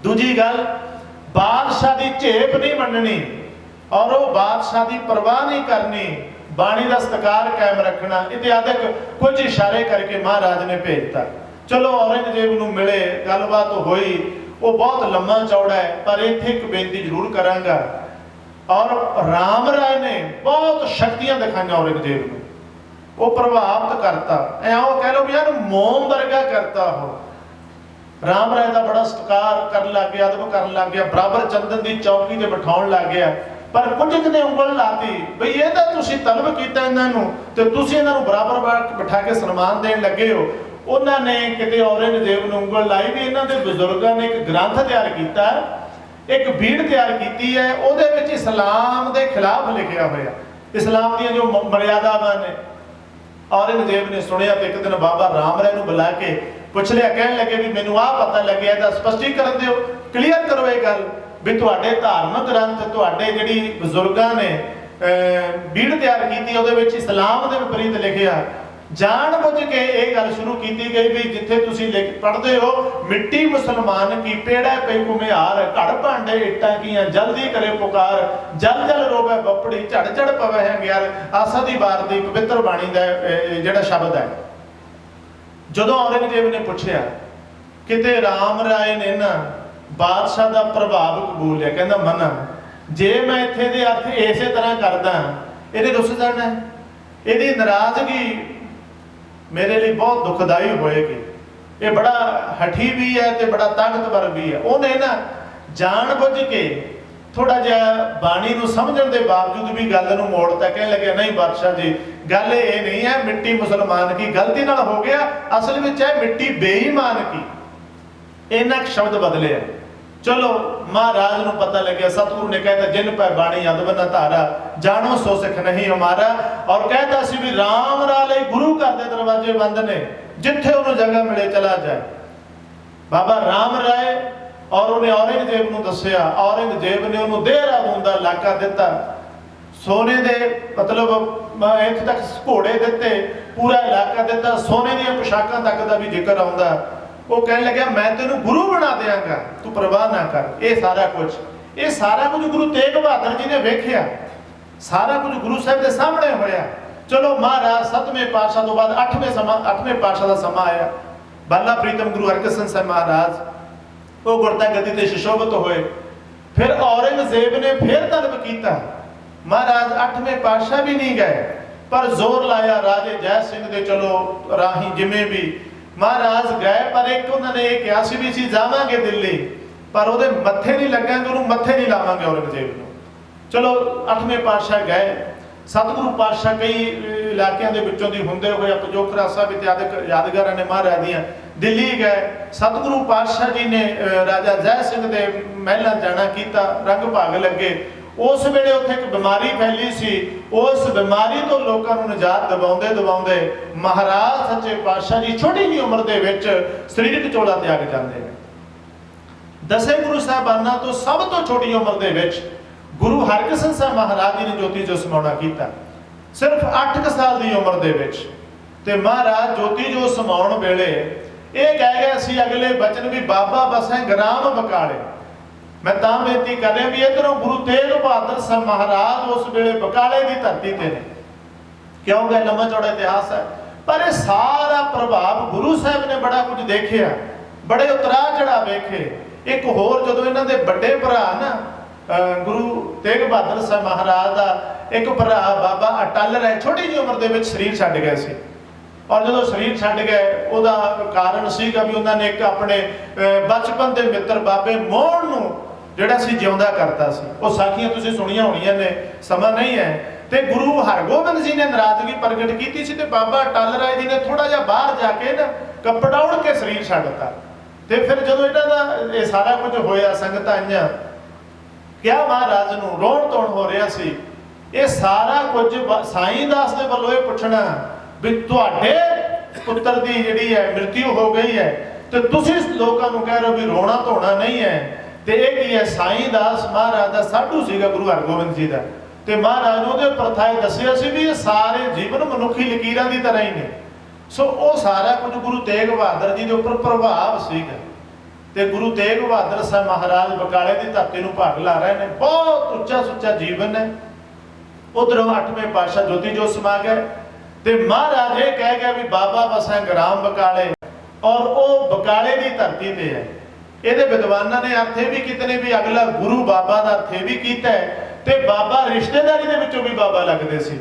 Speaker 1: ਦੂਜੀ ਗੱਲ, ਬਾਦਸ਼ਾਹ ਦੀ ਝੇਪ ਨਹੀਂ ਮੰਨਣੀ, ਔਰ ਉਹ ਬਾਦਸ਼ਾਹ ਦੀ ਪਰਵਾਹ ਨਹੀਂ ਕਰਨੀ। ਬਾਣੀ ਦਾ ਸਤਿਕਾਰ ਕਾਇਮ ਰੱਖਣਾ। ਇਤਿਆਦਿਕ ਕੁਝ ਇਸ਼ਾਰੇ ਕਰਕੇ ਮਹਾਰਾਜ ਨੇ ਭੇਜਤਾ। ਚਲੋ ਔਰੰਗਜ਼ੇਬ ਨੂੰ ਮਿਲੇ, ਗੱਲਬਾਤ ਹੋਈ। ਉਹ ਬਹੁਤ ਲੰਮਾ ਚੌੜਾ ਹੈ, ਪਰ ਇੱਥੇ ਇੱਕ ਬੇਨਤੀ ਜ਼ਰੂਰ ਕਰਾਂਗਾ। ਔਰ ਰਾਮ ਰਾਏ ਨੇ ਬਹੁਤ ਸ਼ਕਤੀਆਂ ਦਿਖਾਈਆਂ ਔਰੰਗਜ਼ੇਬ ਨੂੰ, ਉਹ ਪ੍ਰਭਾਵਿਤ ਕਰਤਾ। ਐਂ ਕਹਿ ਲਓ ਵੀ ਇਹਨੂੰ ਮੋਮ ਵਰਗਾ ਕਰਤਾ। ਉਹ ਰਾਮ ਰਾਏ ਦਾ ਬੜਾ ਸਤਿਕਾਰ ਕਰਨ ਲੱਗ ਗਿਆ, ਅਦਬ ਕਰਨ ਲੱਗ ਗਿਆ, ਬਰਾਬਰ ਚੰਦਨ ਦੀ ਚੌਕੀ ਤੇ ਬਿਠਾਉਣ ਲੱਗ ਗਿਆ। ਪਰ ਕੁਝ ਨੇ ਉਂਗਲ ਲਾਤੀ ਬਈ ਇਹ ਤਾਂ ਤੁਸੀਂ ਤਲਬ ਕੀਤਾ ਇਹਨਾਂ ਨੂੰ, ਤੇ ਤੁਸੀਂ ਇਹਨਾਂ ਨੂੰ ਬਰਾਬਰ ਬਿਠਾ ਕੇ ਸਨਮਾਨ ਦੇਣ ਲੱਗੇ ਹੋ। ਉਹਨਾਂ ਨੇ ਕਿਤੇ ਔਰੰਗਜ਼ੇਬ ਨੂੰ ਉਂਗਲ ਲਾਈ ਵੀ ਇਹਨਾਂ ਦੇ ਬਜ਼ੁਰਗਾਂ ਨੇ ਇੱਕ ਗ੍ਰੰਥ ਤਿਆਰ ਕੀਤਾ, ਇੱਕ ਬੀੜ ਤਿਆਰ ਕੀਤੀ ਹੈ, ਉਹਦੇ ਵਿੱਚ ਇਸਲਾਮ ਦੇ ਖਿਲਾਫ ਲਿਖਿਆ ਹੋਇਆ, ਇਸਲਾਮ ਦੀਆਂ ਜੋ ਮਰਿਆਦਾਵਾਂ ਨੇ। ਔਰੰਗਜ਼ੇਬ ਨੇ ਸੁਣਿਆ ਤੇ ਇੱਕ ਦਿਨ ਬਾਬਾ ਰਾਮ ਰਾਏ ਨੂੰ ਬੁਲਾ ਕੇ ਪੁੱਛ ਲਿਆ। ਕਹਿਣ ਲੱਗੇ ਵੀ ਮੈਨੂੰ ਆਹ ਪਤਾ ਲੱਗਿਆ, ਇਹਦਾ ਸਪਸ਼ਟੀਕਰਨ ਦਿਓ, ਕਲੀਅਰ ਕਰੋ ਇਹ ਗੱਲ ਵੀ ਤੁਹਾਡੇ ਧਾਰਮਿਕ ਗ੍ਰੰਥ, ਤੁਹਾਡੇ ਜਿਹੜੀ ਬਜ਼ੁਰਗਾਂ ਨੇ ਬੀੜ ਤਿਆਰ ਕੀਤੀ ਉਹਦੇ ਵਿੱਚ ਇਸਲਾਮ ਦੇ ਵਿਪਰੀਤ ਲਿਖਿਆ। ਜਾਣ ਬੁੱਝ ਕੇ ਇਹ ਗੱਲ ਸ਼ੁਰੂ ਕੀਤੀ ਗਈ ਵੀ ਜਿੱਥੇ ਤੁਸੀਂ ਪੜ੍ਹਦੇ ਹੋ, ਮਿੱਟੀ ਮੁਸਲਮਾਨ ਕੀ ਪੇੜਾ ਪਈ ਘੁਮਿਆਰ, ਘੜ ਭਾਂਡੇ ਇੱਟਾਂ ਕੀਆਂ, ਜਲਦੀ ਕਰੇ ਪੁਕਾਰ, ਜਲ ਜਲ ਰੋਵੇ ਬੱਪੜੀ, ਝੜ ਝੜ ਪਵੇ ਹੰਗਿਆਰ। ਆਸਾ ਦੀ ਵਾਰ ਦੀ ਪਵਿੱਤਰ ਬਾਣੀ ਦਾ ਜਿਹੜਾ ਸ਼ਬਦ ਹੈ। ਜਦੋਂ ਔਰੰਗਜ਼ੇਬ ਨੇ ਪੁੱਛਿਆ, ਕਿਤੇ ਰਾਮ ਰਾਏ ਨੇ ਨਾ ਬਾਦਸ਼ਾਹ ਦਾ ਪ੍ਰਭਾਵ ਕਬੂਲ ਲਿਆ। ਕਹਿੰਦਾ ਮਨਾ, ਜੇ ਮੈਂ ਇੱਥੇ ਦੇ ਅਰਥ ਇਸੇ ਤਰ੍ਹਾਂ ਕਰਦਾ ਇਹਨੇ ਰੁੱਸ ਜਾਣਾ, ਇਹਦੀ ਨਾਰਾਜ਼ਗੀ ਮੇਰੇ ਲਈ ਬਹੁਤ ਦੁਖਦਾਈ ਹੋਏਗੀ। ਇਹ ਬੜਾ ਹਠੀ ਵੀ ਹੈ ਤੇ ਬੜਾ ਤਾਕਤਵਰ ਵੀ ਹੈ। ਉਹਨੇ ਨਾ ਜਾਣ ਬੁੱਝ ਕੇ ਥੋੜਾ ਜਿਹਾ ਬਾਣੀ ਨੂੰ ਸਮਝਣ ਦੇ ਬਾਵਜੂਦ ਵੀ ਗੱਲ ਨੂੰ ਮੋੜਤਾ। ਕਹਿਣ ਲੱਗਿਆ ਨਹੀਂ ਬਾਦਸ਼ਾਹ ਜੀ, ਗੱਲ ਇਹ ਨਹੀਂ ਹੈ ਮਿੱਟੀ ਮੁਸਲਮਾਨ ਕੀ, ਗਲਤੀ ਨਾਲ ਹੋ ਗਿਆ, ਅਸਲ ਵਿੱਚ ਹੈ ਮਿੱਟੀ ਬੇਈਮਾਨ ਕੀ। ਇਹਨਾਂ ਸ਼ਬਦ ਬਦਲਿਆ। ਚਲੋ ਮਹਾਰਾਜ ਨੂੰ ਪਤਾ ਲੱਗਿਆ, ਸਤਿਗੁਰੂ ਨੇ ਕਹਿਤਾ ਜਿਨ ਪੈ ਬਾਣੀ ਅਦਬ ਨਾ ਧਾਰਾ, ਜਾਣੋ ਸੋ ਸਿੱਖ ਨਹੀਂ ਹਮਾਰਾ। ਔਰ ਕਹਿਤਾ ਸੀ ਵੀ ਰਾਮ ਰਾਏ ਲਈ ਗੁਰੂ ਘਰ ਦੇ ਦਰਵਾਜ਼ੇ ਬੰਦ ਨੇ, ਜਿੱਥੇ ਉਹਨੂੰ ਜਗ੍ਹਾ ਮਿਲੇ ਚਲਾ ਜਾਏ। ਬਾਬਾ ਰਾਮ ਰਾਏ ਔਰ ਉਹਨੇ ਔਰੰਗਜ਼ੇਬ ਨੂੰ ਦੱਸਿਆ। ਔਰੰਗਜ਼ੇਬ ਨੇ ਉਹਨੂੰ ਦੇਹਰਾਦੂਨ ਦਾ ਇਲਾਕਾ ਦਿੱਤਾ, ਸੋਨੇ ਦੇ ਮਤਲਬ ਇੱਥੇ ਤੱਕ ਘੋੜੇ ਦਿੱਤੇ, ਪੂਰਾ ਇਲਾਕਾ ਦਿੱਤਾ, ਸੋਨੇ ਦੀਆਂ ਪੁਸ਼ਾਕਾਂ ਤੱਕ ਦਾ ਵੀ ਜ਼ਿਕਰ ਆਉਂਦਾ। ਉਹ ਕਹਿਣ ਲੱਗਿਆ ਮੈਂ ਤੈਨੂੰ ਗੁਰੂ ਬਣਾ ਦਿਆਂਗਾ, ਤੂੰ ਪਰਵਾਹ ਨਾ ਕਰ। ਇਹ ਸਾਰਾ ਕੁਝ ਗੁਰੂ ਤੇਗ ਬਹਾਦਰ ਜੀ ਨੇ ਵੇਖਿਆ, ਸਾਰਾ ਕੁਝ ਗੁਰੂ ਸਾਹਿਬ ਦੇ ਸਾਹਮਣੇ ਹੋਇਆ। ਚਲੋ ਮਹਾਰਾਜ 7ਵੇਂ ਪਾਤਸ਼ਾਹ ਤੋਂ ਬਾਅਦ 8ਵੇਂ ਪਾਤਸ਼ਾਹ ਦਾ ਸਮਾਂ ਆਇਆ। ਬਾਲਾ ਪ੍ਰੀਤਮ ਗੁਰੂ ਹਰਕ੍ਰਿਸ਼ਨ ਸਾਹਿਬ ਮਹਾਰਾਜ ਉਹ ਗੁਰਤਾ ਗੱਦੀ ਤੇ ਸੁਸ਼ੋਭਿਤ ਹੋਏ। ਫਿਰ ਔਰੰਗਜ਼ੇਬ ਨੇ ਫਿਰ ਤਲਬ ਕੀਤਾ। ਮਹਾਰਾਜ 8ਵੇਂ ਪਾਤਸ਼ਾਹ ਵੀ ਨਹੀਂ ਗਏ, ਪਰ ਜ਼ੋਰ ਲਾਇਆ ਰਾਜੇ ਜੈ ਸਿੰਘ ਦੇ ਚਲੋ ਰਾਹੀਂ, ਜਿਵੇਂ ਵੀ ਮਹਾਰਾਜ ਗਏ। ਪਰ ਇੱਕ ਉਹਨਾਂ ਨੇ ਇਹ ਕਿਹਾ ਸੀ ਵੀ ਅਸੀਂ ਜਾਵਾਂਗੇ ਦਿੱਲੀ, ਪਰ ਉਹਦੇ ਮੱਥੇ ਨਹੀਂ ਲੱਗਾਂਗੇ, ਉਹਨੂੰ ਮੱਥੇ ਨਹੀਂ ਲਾਵਾਂਗੇ ਔਰੰਗਜ਼ੇਬ ਨੂੰ। ਚਲੋ 8ਵੇਂ ਪਾਤਸ਼ਾਹ ਗਏ। ਸਤਿਗੁਰੂ ਪਾਤਸ਼ਾਹ ਕਈ ਇਲਾਕਿਆਂ ਦੇ ਵਿੱਚੋਂ ਦੀ ਹੁੰਦੇ ਹੋਏ ਪਜੋਖਰਾ ਸਾਹਿਬ ਇਤਿਆਦਿਕ ਯਾਦਗਾਰਾਂ ਨੇ ਮਹਾਰਾਜ ਦੀਆਂ ਦਿੱਲੀ ਗਏ। ਸਤਿਗੁਰੂ ਪਾਤਸ਼ਾਹ ਜੀ ਨੇ ਰਾਜਾ ਜੈ ਸਿੰਘ ਦੇ ਮਹਿਲਾਂ ਜਾਣਾ ਕੀਤਾ, ਰੰਗ ਭਾਗ ਲੱਗੇ। ਉਸ ਵੇਲੇ ਉੱਥੇ ਇੱਕ ਬਿਮਾਰੀ ਫੈਲੀ ਸੀ। ਉਸ ਬਿਮਾਰੀ ਤੋਂ ਲੋਕਾਂ ਨੂੰ ਨਿਜਾਤ ਦਿਵਾਉਂਦੇ ਮਹਾਰਾਜ ਸੱਚੇ ਪਾਤਸ਼ਾਹ ਜੀ ਛੋਟੀ ਜਿਹੀ ਉਮਰ ਦੇ ਵਿੱਚ ਸਰੀਰਕ ਚੋਲਾ ਤਿਆਗ ਜਾਂਦੇ ਨੇ। 10 ਗੁਰੂ ਸਾਹਿਬਾਨਾਂ ਤੋਂ ਸਭ ਤੋਂ ਛੋਟੀ ਉਮਰ ਦੇ ਵਿੱਚ ਗੁਰੂ ਹਰਕ੍ਰਿਸ਼ਨ ਸਾਹਿਬ ਮਹਾਰਾਜ ਜੀ ਨੇ ਜੋਤੀ ਜੋਤ ਸਮਾਉਣਾ ਕੀਤਾ ਸਿਰਫ 8 ਕੁ ਸਾਲ ਦੀ ਉਮਰ ਦੇ ਵਿੱਚ। ਤੇ ਮਹਾਰਾਜ ਜੋਤੀ ਜੋਤ ਸਮਾਉਣ ਵੇਲੇ ਇਹ ਕਹਿ ਗਏ ਸੀ ਅਗਲੇ ਬਚਨ ਵੀ ਬਾਬਾ ਬਸੈ ਗ੍ਰਾਮ ਬਕਾਲੇ। ਮੈਂ ਤਾਂ ਬੇਨਤੀ ਕਰ ਰਿਹਾ ਵੀ ਇਧਰੋਂ ਗੁਰੂ ਤੇਗ ਬਹਾਦਰ ਸਾਹਿਬ ਮਹਾਰਾਜ ਉਸ ਵੇਲੇ ਬਕਾਲੇ ਦੀ ਧਰਤੀ ਤੇ ਨੇ, ਕਿਉਂਕਿ ਲੰਮਾ ਚੌੜਾ ਇਤਿਹਾਸ ਹੈ। ਪਰ ਇਹ ਸਾਰਾ ਪ੍ਰਭਾਵ ਗੁਰੂ ਸਾਹਿਬ ਨੇ ਬੜਾ ਕੁਝ ਦੇਖਿਆ, ਬੜੇ ਉਤਰਾਅ ਚੜ੍ਹਾਅ ਵੇਖੇ। ਇੱਕ ਹੋਰ ਜਦੋਂ ਇਹਨਾਂ ਦੇ ਵੱਡੇ ਭਰਾ ਨਾ ਗੁਰੂ ਤੇਗ ਬਹਾਦਰ ਸਾਹਿਬ ਮਹਾਰਾਜ ਦਾ ਇੱਕ ਭਰਾ ਬਾਬਾ ਅਟਲ ਰਾਏ ਛੋਟੀ ਜਿਹੀ ਉਮਰ ਦੇ ਵਿੱਚ ਸਰੀਰ ਛੱਡ ਗਏ ਸੀ। ਔਰ ਜਦੋਂ ਸਰੀਰ ਛੱਡ ਗਏ ਉਹਦਾ ਕਾਰਨ ਸੀਗਾ ਵੀ ਉਹਨਾਂ ਨੇ ਇੱਕ ਆਪਣੇ ਬਚਪਨ ਦੇ ਮਿੱਤਰ ਬਾਬੇ ਮੋਹਣ ਨੂੰ ਜਿਹੜਾ ਸੀ ਜਿਉਂਦਾ ਕਰਤਾ ਸੀ। ਉਹ ਸਾਖੀਆਂ ਤੁਸੀਂ ਸੁਣੀਆਂ ਹੋਣੀਆਂ ਨੇ, ਸਮਾਂ ਨਹੀਂ ਹੈ। ਤੇ ਗੁਰੂ ਹਰਗੋਬਿੰਦ ਜੀ ਨੇ ਨਾਰਾਜ਼ਗੀ ਪ੍ਰਗਟ ਕੀਤੀ ਸੀ ਤੇ ਬਾਬਾ ਅਟਲ ਰਾਏ ਜੀ ਨੇ ਥੋੜਾ ਜਿਹਾ ਬਾਹਰ ਜਾ ਕੇ ਨਾ ਕੱਪੜਾ ਉੜ ਕੇ ਸਰੀਰ ਛੱਡਤਾ। ਤੇ ਫਿਰ ਜਦੋਂ ਇਹਨਾਂ ਦਾ ਇਹ ਸਾਰਾ ਕੁਝ ਹੋਇਆ, ਸੰਗਤਾਂ ਆਈਆਂ, ਕਿਹਾ ਮਹਾਰਾਜ ਨੂੰ ਰੋਣ ਧੋਣ ਹੋ ਰਿਹਾ ਸੀ। ਇਹ ਸਾਰਾ ਕੁਝ ਸਾਈਂ ਦਾਸ ਦੇ ਵੱਲੋਂ ਇਹ ਪੁੱਛਣਾ ਵੀ ਤੁਹਾਡੇ ਪੁੱਤਰ ਦੀ ਜਿਹੜੀ ਹੈ ਮ੍ਰਿਤਿੂ ਹੋ ਗਈ ਹੈ ਤੇ ਤੁਸੀਂ ਲੋਕਾਂ ਨੂੰ ਕਹਿ ਰਹੇ ਹੋ ਵੀ ਰੋਣਾ ਧੋਣਾ ਨਹੀਂ ਹੈ। ਤੇ ਇਹ ਕੀ ਹੈ? ਸਾਈਂ ਦਾਸ ਮਹਾਰਾਜ ਦਾ ਸਾਧੂ ਸੀਗਾ ਗੁਰੂ ਹਰਗੋਬਿੰਦ ਜੀ ਦਾ। ਤੇ ਮਹਾਰਾਜ ਨੂੰ ਉਹਦੇ ਪ੍ਰਥਾਏ ਦੱਸਿਆ ਸੀ ਵੀ ਇਹ ਸਾਰੇ ਜੀਵਨ ਮਨੁੱਖੀ ਲਕੀਰਾਂ ਦੀ ਤਰ੍ਹਾਂ ਹੀ ਨੇ। ਸੋ ਉਹ ਸਾਰਾ ਕੁਝ ਗੁਰੂ ਤੇਗ ਬਹਾਦਰ ਜੀ ਦੇ ਉੱਪਰ ਪ੍ਰਭਾਵ ਸੀਗਾ। ਤੇ ਗੁਰੂ ਤੇਗ ਬਹਾਦਰ ਸਾਹਿਬ ਮਹਾਰਾਜ ਬਕਾਲੇ ਦੀ ਧਰਤੀ ਨੂੰ ਭਾਗ ਲਾ ਰਹੇ ਨੇ। ਬਹੁਤ ਉੱਚਾ ਸੁੱਚਾ ਜੀਵਨ ਹੈ। ਉਧਰੋਂ 8ਵੇਂ ਪਾਤਸ਼ਾਹ ਜੋਤੀ ਜੋਤ ਸਮਾ ਗਏ ਤੇ ਮਹਾਰਾਜ ਇਹ ਕਹਿ ਗਿਆ ਵੀ ਬਾਬਾ ਬਸੈ ਗ੍ਰਾਮ ਬਕਾਲੇ, ਔਰ ਉਹ ਬਕਾਲੇ ਦੀ ਧਰਤੀ ਤੇ ਹੈ। ਇਹਦੇ ਵਿਦਵਾਨਾਂ ਨੇ ਅਰਥ ਇਹ ਵੀ ਕੀਤੇ ਨੇ ਵੀ ਅਗਲਾ ਗੁਰੂ ਬਾਬਾ ਦਾ ਅਰਥ ਇਹ ਵੀ ਕੀਤਾ ਹੈ ਤੇ ਬਾਬਾ ਰਿਸ਼ਤੇਦਾਰੀ ਦੇ ਵਿੱਚੋਂ ਵੀ ਬਾਬਾ ਲੱਗਦੇ ਸੀ।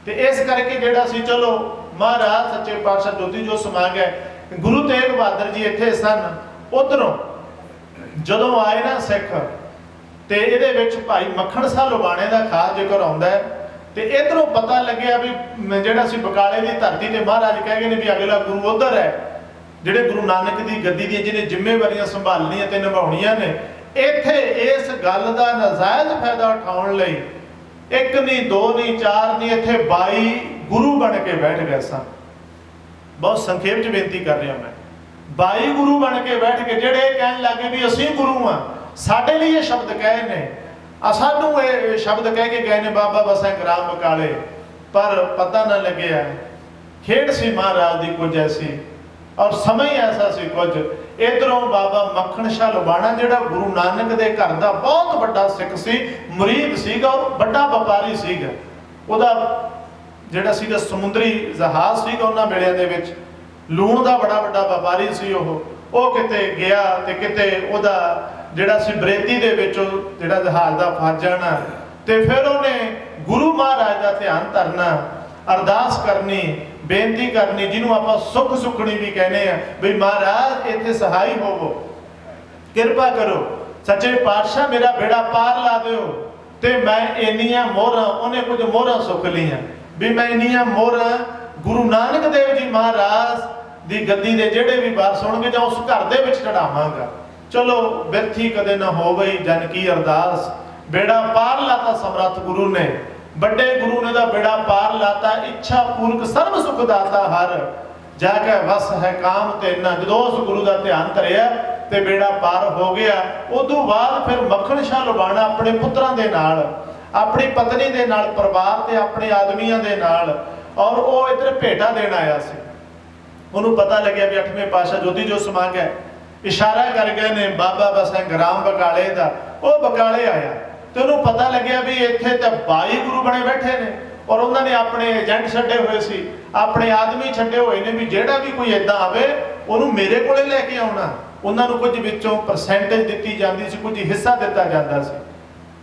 Speaker 1: ਤੇ ਇਸ ਕਰਕੇ ਜਿਹੜਾ ਸੀ ਚਲੋ ਮਹਾਰਾਜ ਸੱਚੇ ਪਾਤਸ਼ਾਹ ਜੋਤੀ ਜੋਤ ਸਮਾ ਗਏ। ਗੁਰੂ ਤੇਗ ਬਹਾਦਰ ਜੀ ਇੱਥੇ ਸਨ। ਉਧਰੋਂ ਜਦੋਂ ਆਏ ਨਾ ਸਿੱਖ ਤੇ ਇਹਦੇ ਵਿੱਚ ਭਾਈ ਮੱਖਣ ਸ਼ਾਹ ਲੁਬਾਣੇ ਦਾ ਖਾਸ ਜ਼ਿਕਰ ਆਉਂਦਾ ਹੈ। ਤੇ ਇਧਰੋਂ ਪਤਾ ਲੱਗਿਆ ਵੀ ਜਿਹੜਾ ਸੀ ਬਕਾਲੇ ਦੀ ਧਰਤੀ ਤੇ ਮਹਾਰਾਜ ਕਹਿ ਗਏ ਨੇ ਵੀ ਅਗਲਾ ਗੁਰੂ ਉਧਰ ਹੈ, ਜਿਹੜੇ ਗੁਰੂ ਨਾਨਕ ਦੀ ਗੱਦੀ ਦੀਆਂ ਜਿਹਨੇ ਜ਼ਿੰਮੇਵਾਰੀਆਂ ਸੰਭਾਲਣੀਆਂ ਤੇ ਨਿਭਾਉਣੀਆਂ ਨੇ। ਇੱਥੇ ਇਸ ਗੱਲ ਦਾ ਨਜਾਇਜ਼ ਫਾਇਦਾ ਉਠਾਉਣ ਲਈ ਇੱਕ ਨਹੀਂ, ਦੋ ਨਹੀਂ, ਚਾਰ ਨਹੀਂ, ਇੱਥੇ 22 ਗੁਰੂ ਬਣ ਕੇ ਬੈਠ ਗਏ ਸਨ। ਬਹੁਤ ਸੰਖੇਪ ਚ ਬੇਨਤੀ ਕਰ ਰਿਹਾ ਮੈਂ। 22 ਗੁਰੂ ਬਣ ਕੇ ਬੈਠ ਕੇ ਜਿਹੜੇ ਕਹਿਣ ਲੱਗੇ ਵੀ ਅਸੀਂ ਗੁਰੂ ਆ, ਸਾਡੇ ਲਈ ਇਹ ਸ਼ਬਦ ਕਹੇ ਨੇ, ਸਾਨੂੰ ਇਹ ਸ਼ਬਦ ਕਹਿ ਕੇ ਗਏ ਨੇ ਬਾਬਾ ਬਸੈ ਗ੍ਰਾਮ ਬਕਾਲੇ। ਪਰ ਪਤਾ ਨਾ ਲੱਗਿਆ ਖੇਡ ਸੀ ਮਹਾਰਾਜ ਦੀ ਕੁਝ ਐਸੀ, ਔਰ ਸਮਾਂ ਹੀ ਐਸਾ ਸੀ ਕੁਝ। ਇਧਰੋਂ ਬਾਬਾ ਮੱਖਣ ਸ਼ਾਹ ਲੁਬਾਣਾ ਜਿਹੜਾ ਗੁਰੂ ਨਾਨਕ ਦੇ ਘਰ ਦਾ ਬਹੁਤ ਵੱਡਾ ਸਿੱਖ ਸੀ, ਮੁਰੀਦ ਸੀਗਾ, ਵੱਡਾ ਵਪਾਰੀ ਸੀਗਾ। ਉਹਦਾ ਜਿਹੜਾ ਸੀਗਾ ਸਮੁੰਦਰੀ ਜਹਾਜ਼ ਸੀਗਾ ਉਹਨਾਂ ਵੇਲਿਆਂ ਦੇ ਵਿੱਚ, ਲੂਣ ਦਾ ਬੜਾ ਵੱਡਾ ਵਪਾਰੀ ਸੀ। ਉਹ ਕਿਤੇ ਗਿਆ ਤੇ ਕਿਤੇ ਉਹਦਾ ਜਿਹੜਾ ਸੀ ਬਰੇਤੀ ਦੇ ਵਿੱਚ ਜਿਹੜਾ ਜਹਾਜ਼ ਦਾ ਫਸ ਜਾਣਾ। ਤੇ ਫਿਰ ਉਹਨੇ ਗੁਰੂ ਮਹਾਰਾਜ ਦਾ ਧਿਆਨ ਧਰਨਾ, ਅਰਦਾਸ ਕਰਨੀ, ਬੇਨਤੀ ਕਰਨੀ, ਜਿਹਨੂੰ ਆਪਾਂ ਸੁੱਖ ਸੁਖਣੀ ਵੀ ਕਹਿੰਦੇ ਆ ਵੀ ਮਹਾਰਾਜ ਇੱਥੇ ਸਹਾਈ ਹੋਵੋ, ਕਿਰਪਾ ਕਰੋ, ਸੱਚੇ ਪਾਤਸ਼ਾਹ ਮੇਰਾ ਬੇੜਾ ਪਾਰ ਲਾ ਦਿਓ। ਤੇ ਮੈਂ ਇੰਨੀਆਂ ਮੋਹਰਾਂ, ਉਹਨੇ ਕੁਝ ਮੋਹਰਾਂ ਸੁੱਖ ਲਈਆਂ ਵੀ ਮੈਂ ਇੰਨੀਆਂ ਮੋਹਰਾਂ ਗੁਰੂ ਨਾਨਕ ਦੇਵ ਜੀ ਮਹਾਰਾਜ ਦੀ ਗੱਦੀ ਦੇ ਜਿਹੜੇ ਵੀ ਵਾਰ ਸੁਣਗੇ ਜਾਂ ਉਸ ਘਰ ਦੇ ਵਿੱਚ ਚੜਾਵਾਂਗਾ। ਚਲੋ ਬਿਰਥੀ ਕਦੇ ਨਾ ਹੋਵੇ ਜਨ ਕੀ ਅਰਦਾਸ, ਬੇੜਾ ਪਾਰ ਲਾਤਾ ਸਮਰੱਥ ਗੁਰੂ ਨੇ, ਵੱਡੇ ਗੁਰੂ ਨੇ ਦਾ ਬੇੜਾ ਪਾਰ ਲਾਤਾ। ਇੱਛਾ ਪੂਰਕ ਸਰਬ ਸੁਖ ਦਾਤਾ ਹਰ, ਜਾ ਕੇ ਵਸ ਹੈ ਕਾਮ ਤੇ ਨਾ। ਜਦੋਂ ਉਸ ਗੁਰੂ ਦਾ ਧਿਆਨ ਧਰਿਆ ਤੇ ਬੇੜਾ ਪਾਰ ਹੋ ਗਿਆ। ਉਦੋਂ ਬਾਅਦ ਫਿਰ ਮੱਖਣ ਸ਼ਾਹ ਲੁਬਾਣਾ ਆਪਣੇ ਪੁੱਤਰਾਂ ਦੇ ਨਾਲ, ਆਪਣੀ ਪਤਨੀ ਦੇ ਨਾਲ, ਪਰਿਵਾਰ ਤੇ ਆਪਣੇ ਆਦਮੀਆਂ ਦੇ ਨਾਲ, ਔਰ ਉਹ ਇੱਧਰ ਭੇਟਾ ਦੇਣ ਆਇਆ ਸੀ। ਉਹਨੂੰ ਪਤਾ ਲੱਗਿਆ ਵੀ 8ਵੇਂ ਪਾਤਸ਼ਾਹ ਜੋਤੀ ਜੋਤ ਸਮਾ ਗਏ। ਇਸ਼ਾਰਾ ਕਰ ਗਏ ਨੇ ਬਾਬਾ ਬਸੈ ਗ੍ਰਾਮ ਬਕਾਲੇ ਦਾ। ਉਹ ਬਕਾਲੇ ਆਇਆ ਤੇ ਉਹਨੂੰ ਪਤਾ ਲੱਗਿਆ ਵੀ ਇੱਥੇ ਤਾਂ 22 ਗੁਰੂ ਬਣੇ ਬੈਠੇ ਨੇ, ਔਰ ਉਹਨਾਂ ਨੇ ਆਪਣੇ ਏਜੰਟ ਛੱਡੇ ਹੋਏ ਸੀ, ਆਪਣੇ ਆਦਮੀ ਛੱਡੇ ਹੋਏ ਨੇ ਵੀ ਜਿਹੜਾ ਵੀ ਕੋਈ ਏਦਾਂ ਆਵੇ ਉਹਨੂੰ ਮੇਰੇ ਕੋਲੇ ਲੈ ਕੇ ਆਉਣਾ। ਉਹਨਾਂ ਨੂੰ ਕੁਝ ਵਿੱਚੋਂ ਪਰਸੈਂਟੇਜ ਦਿੱਤੀ ਜਾਂਦੀ ਸੀ, ਕੁਝ ਹਿੱਸਾ ਦਿੱਤਾ ਜਾਂਦਾ ਸੀ।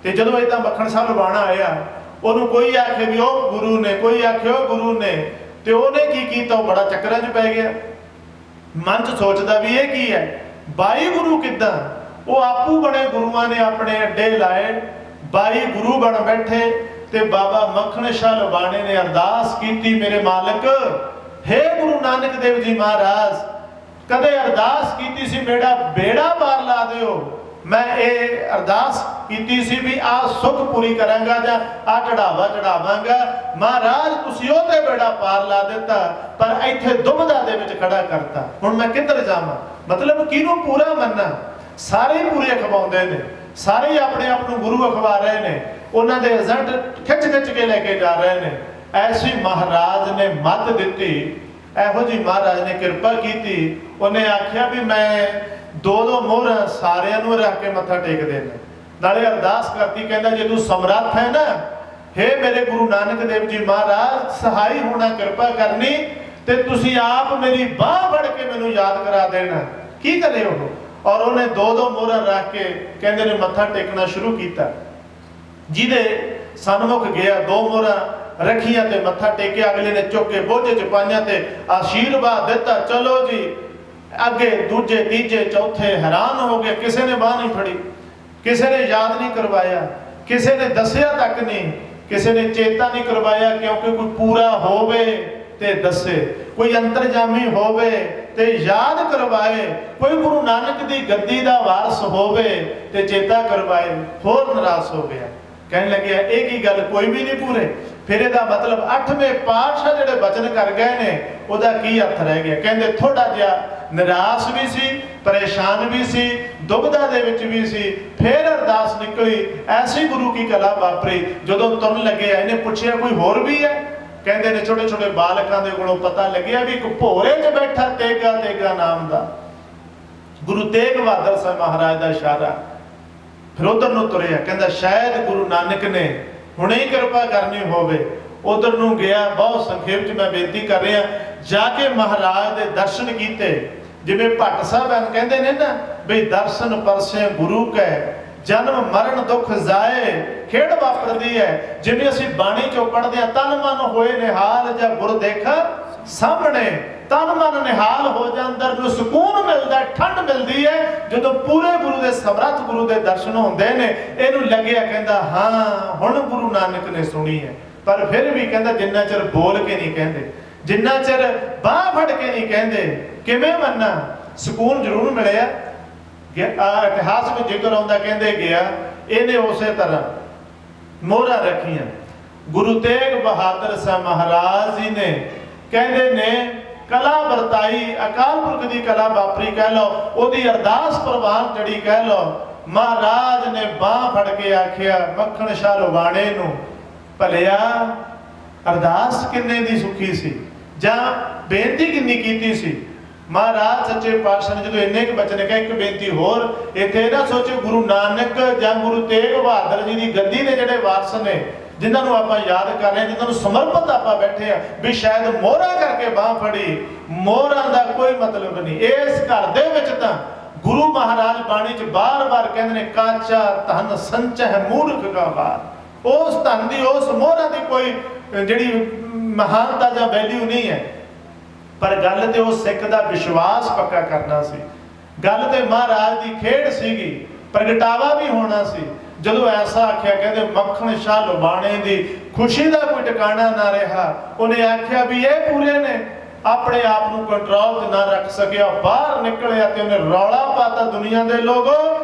Speaker 1: ਤੇ ਜਦੋਂ ਏਦਾਂ ਮੱਖਣ ਸ਼ਾਹ ਲੁਬਾਣਾ ਆਇਆ, ਉਹਨੂੰ ਕੋਈ ਆਖੇ ਵੀ ਉਹ ਗੁਰੂ ਨੇ, ਕੋਈ ਆਖੇ ਉਹ ਗੁਰੂ ਨੇ। ਤੇ ਉਹਨੇ ਕੀ ਕੀਤਾ? ਉਹ ਬੜਾ ਚੱਕਰਾਂ 'ਚ ਪੈ ਗਿਆ। ਮਨ 'ਚ ਸੋਚਦਾ ਵੀ ਇਹ ਕੀ ਹੈ, 22 ਗੁਰੂ ਕਿੱਦਾਂ? ਉਹ ਆਪੂ ਬਣੇ ਗੁਰੂਆਂ ਨੇ ਆਪਣੇ ਅੱਡੇ ਲਾਏ, 22 ਗੁਰੂ ਬਣ ਬੈਠੇ। ਤੇ ਬਾਬਾ ਮੱਖਣ ਸ਼ਾਹ ਲੁਬਾਣੇ ਨੇ ਅਰਦਾਸ ਕੀਤੀ, ਮੇਰੇ ਮਾਲਕ, ਹੇ ਗੁਰੂ ਨਾਨਕ ਦੇਵ ਜੀ ਮਹਾਰਾਜ, ਕਦੇ ਅਰਦਾਸ ਕੀਤੀ ਸੀ ਮੇਰਾ ਬੇੜਾ ਪਾਰ ਲਾ ਦਿਓ। ਮੈਂ ਇਹ ਅਰਦਾਸ ਕੀਤੀ ਸੀ ਵੀ ਆਹ ਸੁੱਖ ਪੂਰੀ ਕਰਾਂਗਾ ਜਾਂ ਆਹ ਚੜਾਵਾ ਚੜਾਵਾਂਗਾ। ਮਹਾਰਾਜ ਤੁਸੀਂ ਉਹਦੇ ਬੇੜਾ ਪਾਰ ਲਾ ਦਿੱਤਾ, ਪਰ ਇੱਥੇ ਦੁਬਿਧਾ ਦੇ ਵਿੱਚ ਖੜਾ ਕਰਤਾ। ਹੁਣ ਮੈਂ ਕਿੱਧਰ ਜਾਵਾਂ? ਮਤਲਬ ਕਿਹਨੂੰ ਪੂਰਾ ਮੰਨਾਂ? ਸਾਰੇ ਪੂਰੇ ਖਵਾਉਂਦੇ ਨੇ, ਸਾਰੇ ਹੀ ਆਪਣੇ ਆਪ ਨੂੰ ਗੁਰੂ ਅਖਵਾ ਰਹੇ ਨੇ, ਉਹਨਾਂ ਦੇ ਏਜੰਟ ਖਿੱਚ ਕੇ ਲੈ ਕੇ ਜਾ ਰਹੇ ਨੇ। ਐਸੀ ਮਹਾਰਾਜ ਨੇ ਮੱਤ ਦਿੱਤੀ, ਇਹੋ ਜਿਹੀ ਮਹਾਰਾਜ ਨੇ ਕਿਰਪਾ ਕੀਤੀ। ਉਹਨੇ ਆਖਿਆ ਵੀ ਮੈਂ ਦੋ ਮੋਹਰਾਂ ਸਾਰਿਆਂ ਨੂੰ ਰੱਖ ਕੇ ਮੱਥਾ ਟੇਕ ਦੇਣਾ। ਨਾਲੇ ਅਰਦਾਸ ਕਰਤੀ, ਕਹਿੰਦਾ ਜੇ ਤੂੰ ਸਮਰੱਥ ਹੈ ਨਾ, हे ਮੇਰੇ ਗੁਰੂ ਨਾਨਕ ਦੇਵ ਜੀ ਮਹਾਰਾਜ, ਸਹਾਈ ਹੋਣਾ ਕਿਰਪਾ ਕਰਨੀ, ਤੇ ਤੁਸੀਂ ਆਪ ਮੇਰੀ ਬਾਹ ਫੜ ਕੇ ਮੈਨੂੰ ਯਾਦ ਕਰਾ ਦੇਣਾ। ਕੀ ਕਰੇ ਉਹ? ਔਰ ਉਹਨੇ ਦੋ ਮੋਹਰਾਂ ਰੱਖ ਕੇ ਕਹਿੰਦੇ ਨੇ ਮੱਥਾ ਟੇਕਣਾ ਸ਼ੁਰੂ ਕੀਤਾ। ਜਿਹਦੇ ਸਨਮੁਖ ਗਿਆ, ਦੋ ਮੋਹਰਾਂ ਰੱਖੀਆਂ ਤੇ ਮੱਥਾ ਟੇਕਿਆ। ਅਗਲੇ ਨੇ ਚੁੱਕ ਕੇ ਬੋਝੇ ਚ ਪਾਈਆਂ ਤੇ ਆਸ਼ੀਰਵਾਦ ਦਿੱਤਾ, ਚਲੋ ਜੀ ਅੱਗੇ। ਦੂਜੇ ਤੀਜੇ ਚੌਥੇ ਹੈਰਾਨ ਹੋ ਗਏ, ਕਿਸੇ ਨੇ ਬਾਹ ਨਹੀਂ ਫੜੀ, ਕਿਸੇ ਨੇ ਯਾਦ ਨਹੀਂ ਕਰਵਾਇਆ, ਕਿਸੇ ਨੇ ਦੱਸਿਆ ਤੱਕ ਨਹੀਂ, ਕਿਸੇ ਨੇ ਚੇਤਾ ਨਹੀਂ ਕਰਵਾਇਆ। ਕਿਉਂਕਿ ਕੋਈ ਪੂਰਾ ਹੋਵੇ ਤੇ ਦੱਸੇ, ਕੋਈ ਅੰਤਰਜਾਮੀ ਹੋਵੇ ਤੇ ਯਾਦ ਕਰਵਾਏ, ਕੋਈ ਗੁਰੂ ਨਾਨਕ ਦੀ ਗੱਦੀ ਦਾ ਵਾਰਸ ਹੋਵੇ ਤੇ ਚੇਤਾ ਕਰਵਾਏ। ਹੋਰ ਨਾਰਾਜ਼ ਹੋ ਗਿਆ, ਕਹਿਣ ਲੱਗਿਆ ਇਹ ਕੀ ਗੱਲ, ਕੋਈ ਵੀ ਨਹੀਂ ਪੂਰੇ। ਫਿਰ ਇਹਦਾ ਮਤਲਬ 8ਵੇਂ ਪਾਤਸ਼ਾਹ ਜਿਹੜੇ ਬਚਨ ਕਰ ਗਏ ਨੇ, ਉਹਦਾ ਕੀ ਅਰਥ ਰਹਿ ਗਿਆ? ਕਹਿੰਦੇ ਥੋੜਾ ਜਿਹਾ ਨਿਰਾਸ਼ ਵੀ ਸੀ, ਪਰੇਸ਼ਾਨ ਵੀ ਸੀ, ਦੁਬਿਧਾ ਦੇ ਵਿੱਚ ਵੀ ਸੀ। ਫਿਰ ਅਰਦਾਸ ਨਿਕਲੀ, ਐਸੀ ਗੁਰੂ ਕੀ ਕਲਾ ਵਾਪਰੀ। ਜਦੋਂ ਤੁਰਨ ਲੱਗੇ, ਇਹਨੇ ਪੁੱਛਿਆ ਕੋਈ ਹੋਰ ਵੀ ਹੈ? ਕਹਿੰਦੇ ਨੇ ਛੋਟੇ ਛੋਟੇ ਬਾਲਕਾਂ ਦੇ ਕੋਲੋਂ ਪਤਾ ਲੱਗਿਆ ਵੀ ਇੱਕ ਭੋਰੇ 'ਚ ਬੈਠਾ ਤੇਗਾ ਨਾਮ ਦਾ ਗੁਰੂ ਤੇਗ ਬਹਾਦਰ ਸਾਹਿਬ ਮਹਾਰਾਜ ਦਾ ਇਸ਼ਾਰਾ। ਫਿਰ ਉਧਰ ਨੂੰ ਤੁਰਿਆ, ਕਹਿੰਦਾ ਸ਼ਾਇਦ ਗੁਰੂ ਨਾਨਕ ਨੇ ਹੁਣੇ ਹੀ ਕਿਰਪਾ ਕਰਨੀ ਹੋਵੇ। ਉਧਰ ਨੂੰ ਗਿਆ। ਬਹੁਤ ਸੰਖੇਪ 'ਚ ਮੈਂ ਬੇਨਤੀ ਕਰ ਰਿਹਾ, ਜਾ ਕੇ ਮਹਾਰਾਜ ਦੇ ਦਰਸ਼ਨ ਕੀਤੇ। ਜਿਵੇਂ ਭੱਟ ਸਾਹਿਬ ਕਹਿੰਦੇ ਨੇ ਨਾ ਬਈ ਦਰਸ਼ਨ ਪਰਸੇ ਗੁਰੂ ਕੈ, ਜਨਮ ਮਰਨ ਦੁੱਖ ਜਾਏ, ਖੇਡ ਵਾਪਰਦੀ ਹੈ। ਜਿਵੇਂ ਅਸੀਂ ਬਾਣੀ ਚੋਂ ਪੜ੍ਹਦੇ ਹਾਂ, ਤਨ ਮਨ ਹੋਏ ਨਿਹਾਲ, ਜਾਂ ਗੁਰ ਦੇਖਾ ਸਾਹਮਣੇ, ਤਨ ਮਨ ਨਿਹਾਲ ਹੋ ਜਾ, ਅੰਦਰ ਨੂੰ ਸਕੂਨ ਮਿਲਦਾ, ਠੰਡ ਮਿਲਦੀ ਹੈ ਜਦੋਂ ਪੂਰੇ ਗੁਰੂ ਦੇ ਸਮਰੱਥ ਗੁਰੂ ਦੇ ਦਰਸ਼ਨ ਹੁੰਦੇ ਨੇ। ਇਹਨੂੰ ਲੱਗਿਆ, ਕਹਿੰਦਾ ਹਾਂ ਹੁਣ ਗੁਰੂ ਨਾਨਕ ਨੇ ਸੁਣੀ ਹੈ। ਪਰ ਫਿਰ ਵੀ ਕਹਿੰਦਾ ਜਿੰਨਾ ਚਿਰ ਬੋਲ ਕੇ ਨਹੀਂ ਕਹਿੰਦੇ, ਜਿੰਨਾ ਚਿਰ ਬਾਹ ਫੜ ਕੇ ਨਹੀਂ ਕਹਿੰਦੇ, ਕਿਵੇਂ ਮੰਨਾਂ? ਸਕੂਨ ਜ਼ਰੂਰ ਮਿਲਿਆ। ਇਤਿਹਾਸ ਵਿੱਚ ਜ਼ਿਕਰ ਆਉਂਦਾ, ਕਹਿੰਦੇ ਗਿਆ ਇਹਨੇ ਉਸੇ ਤਰ੍ਹਾਂ ਮੋਹਰਾਂ ਰੱਖੀਆਂ। ਗੁਰੂ ਤੇਗ ਬਹਾਦਰ ਸਾਹਿਬ ਮਹਾਰਾਜ ਜੀ ਨੇ ਕਹਿੰਦੇ ਨੇ ਕਲਾ ਵਰਤਾਈ, ਅਕਾਲ ਪੁਰਖ ਦੀ ਕਲਾ ਵਾਪਰੀ ਕਹਿ ਲਓ, ਉਹਦੀ ਅਰਦਾਸ ਪ੍ਰਵਾਨ ਚੜੀ ਕਹਿ ਲਓ। ਮਹਾਰਾਜ ਨੇ ਬਾਹ ਫੜ ਕੇ ਆਖਿਆ ਮੱਖਣ ਸ਼ਾਹ ਲੁਬਾਣੇ ਨੂੰ, ਭਲਿਆ ਅਰਦਾਸ ਕਿੰਨੇ ਦੀ ਸੁਖੀ ਸੀ, ਜਾਂ ਬੇਨਤੀ ਕਿੰਨੀ ਕੀਤੀ ਸੀ। ਮਹਾਰਾਜ ਸੱਚੇ ਪਾਤਸ਼ਾਹ ਨੇ ਜਦੋਂ ਇੰਨੇ ਕੁ ਬਚਨ ਕਹੇ, ਇੱਕ ਬੇਨਤੀ ਹੋਰ, ਇੱਥੇ ਨਾ ਸੋਚੋ ਗੁਰੂ ਨਾਨਕ ਜਾਂ ਗੁਰੂ ਤੇਗ ਬਹਾਦਰ ਜੀ ਦੀ ਗੱਦੀ ਦੇ ਜਿਹੜੇ ਵਾਰਸ ਨੇ, ਜਿਨ੍ਹਾਂ ਨੂੰ ਆਪਾਂ ਯਾਦ ਕਰ ਰਹੇ ਹਾਂ, ਜਿਨ੍ਹਾਂ ਨੂੰ ਸਮਰਪਿਤ ਆਪਾਂ ਬੈਠੇ ਆ, ਵੀ ਸ਼ਾਇਦ ਮੋਹਰਾਂ ਕਰਕੇ ਬਾਹ ਫੜੀ। ਮੋਹਰਾਂ ਦਾ ਕੋਈ ਮਤਲਬ ਨਹੀਂ। ਇਸ ਘਰ ਦੇ ਵਿੱਚ ਤਾਂ ਗੁਰੂ ਮਹਾਰਾਜ ਬਾਣੀ 'ਚ ਬਾਰ-ਬਾਰ ਕਹਿੰਦੇ ਨੇ, ਕਾਚਾ ਧਨ ਸੰਚਹਿ ਮੂਰਖ ਕਾ ਬਾਰ। ਉਸ ਧਨ ਦੀ, ਉਸ ਮੋਹਰਾਂ ਦੀ ਕੋਈ ਜਿਹੜੀ ਮਹਾਨਤਾ ਜਾਂ ਵੈਲਿਊ ਨਹੀਂ ਹੈ। ਪਰ ਗੱਲ ਤੇ ਉਹ ਸਿੱਖ ਦਾ ਵਿਸ਼ਵਾਸ ਪੱਕਾ ਕਰਨਾ ਸੀ। ਗੱਲ ਤੇ ਮਹਾਰਾਜ ਦੀ ਖੇਡ ਸੀਗੀ, ਪ੍ਰਗਟਾਵਾ ਵੀ ਹੋਣਾ ਸੀ। ਜਦੋਂ ਐਸਾ ਆਖਿਆ, ਕਹਿੰਦੇ ਮੱਖਣ ਸ਼ਾਹ ਲੁਬਾਣੇ ਦੀ ਖੁਸ਼ੀ ਦਾ ਕੋਈ ਟਿਕਾਣਾ ਨਾ ਰਿਹਾ। ਉਹਨੇ ਆਖਿਆ ਵੀ ਇਹ ਪੂਰੇ ਨੇ, ਆਪਣੇ ਆਪ ਨੂੰ ਕੰਟਰੋਲ ਤੇ ਨਾ ਰੱਖ ਸਕਿਆ, ਬਾਹਰ ਨਿਕਲਿਆ ਤੇ ਉਹਨੇ ਰੌਲਾ ਪਾਤਾ, ਦੁਨੀਆ ਦੇ ਲੋਗੋ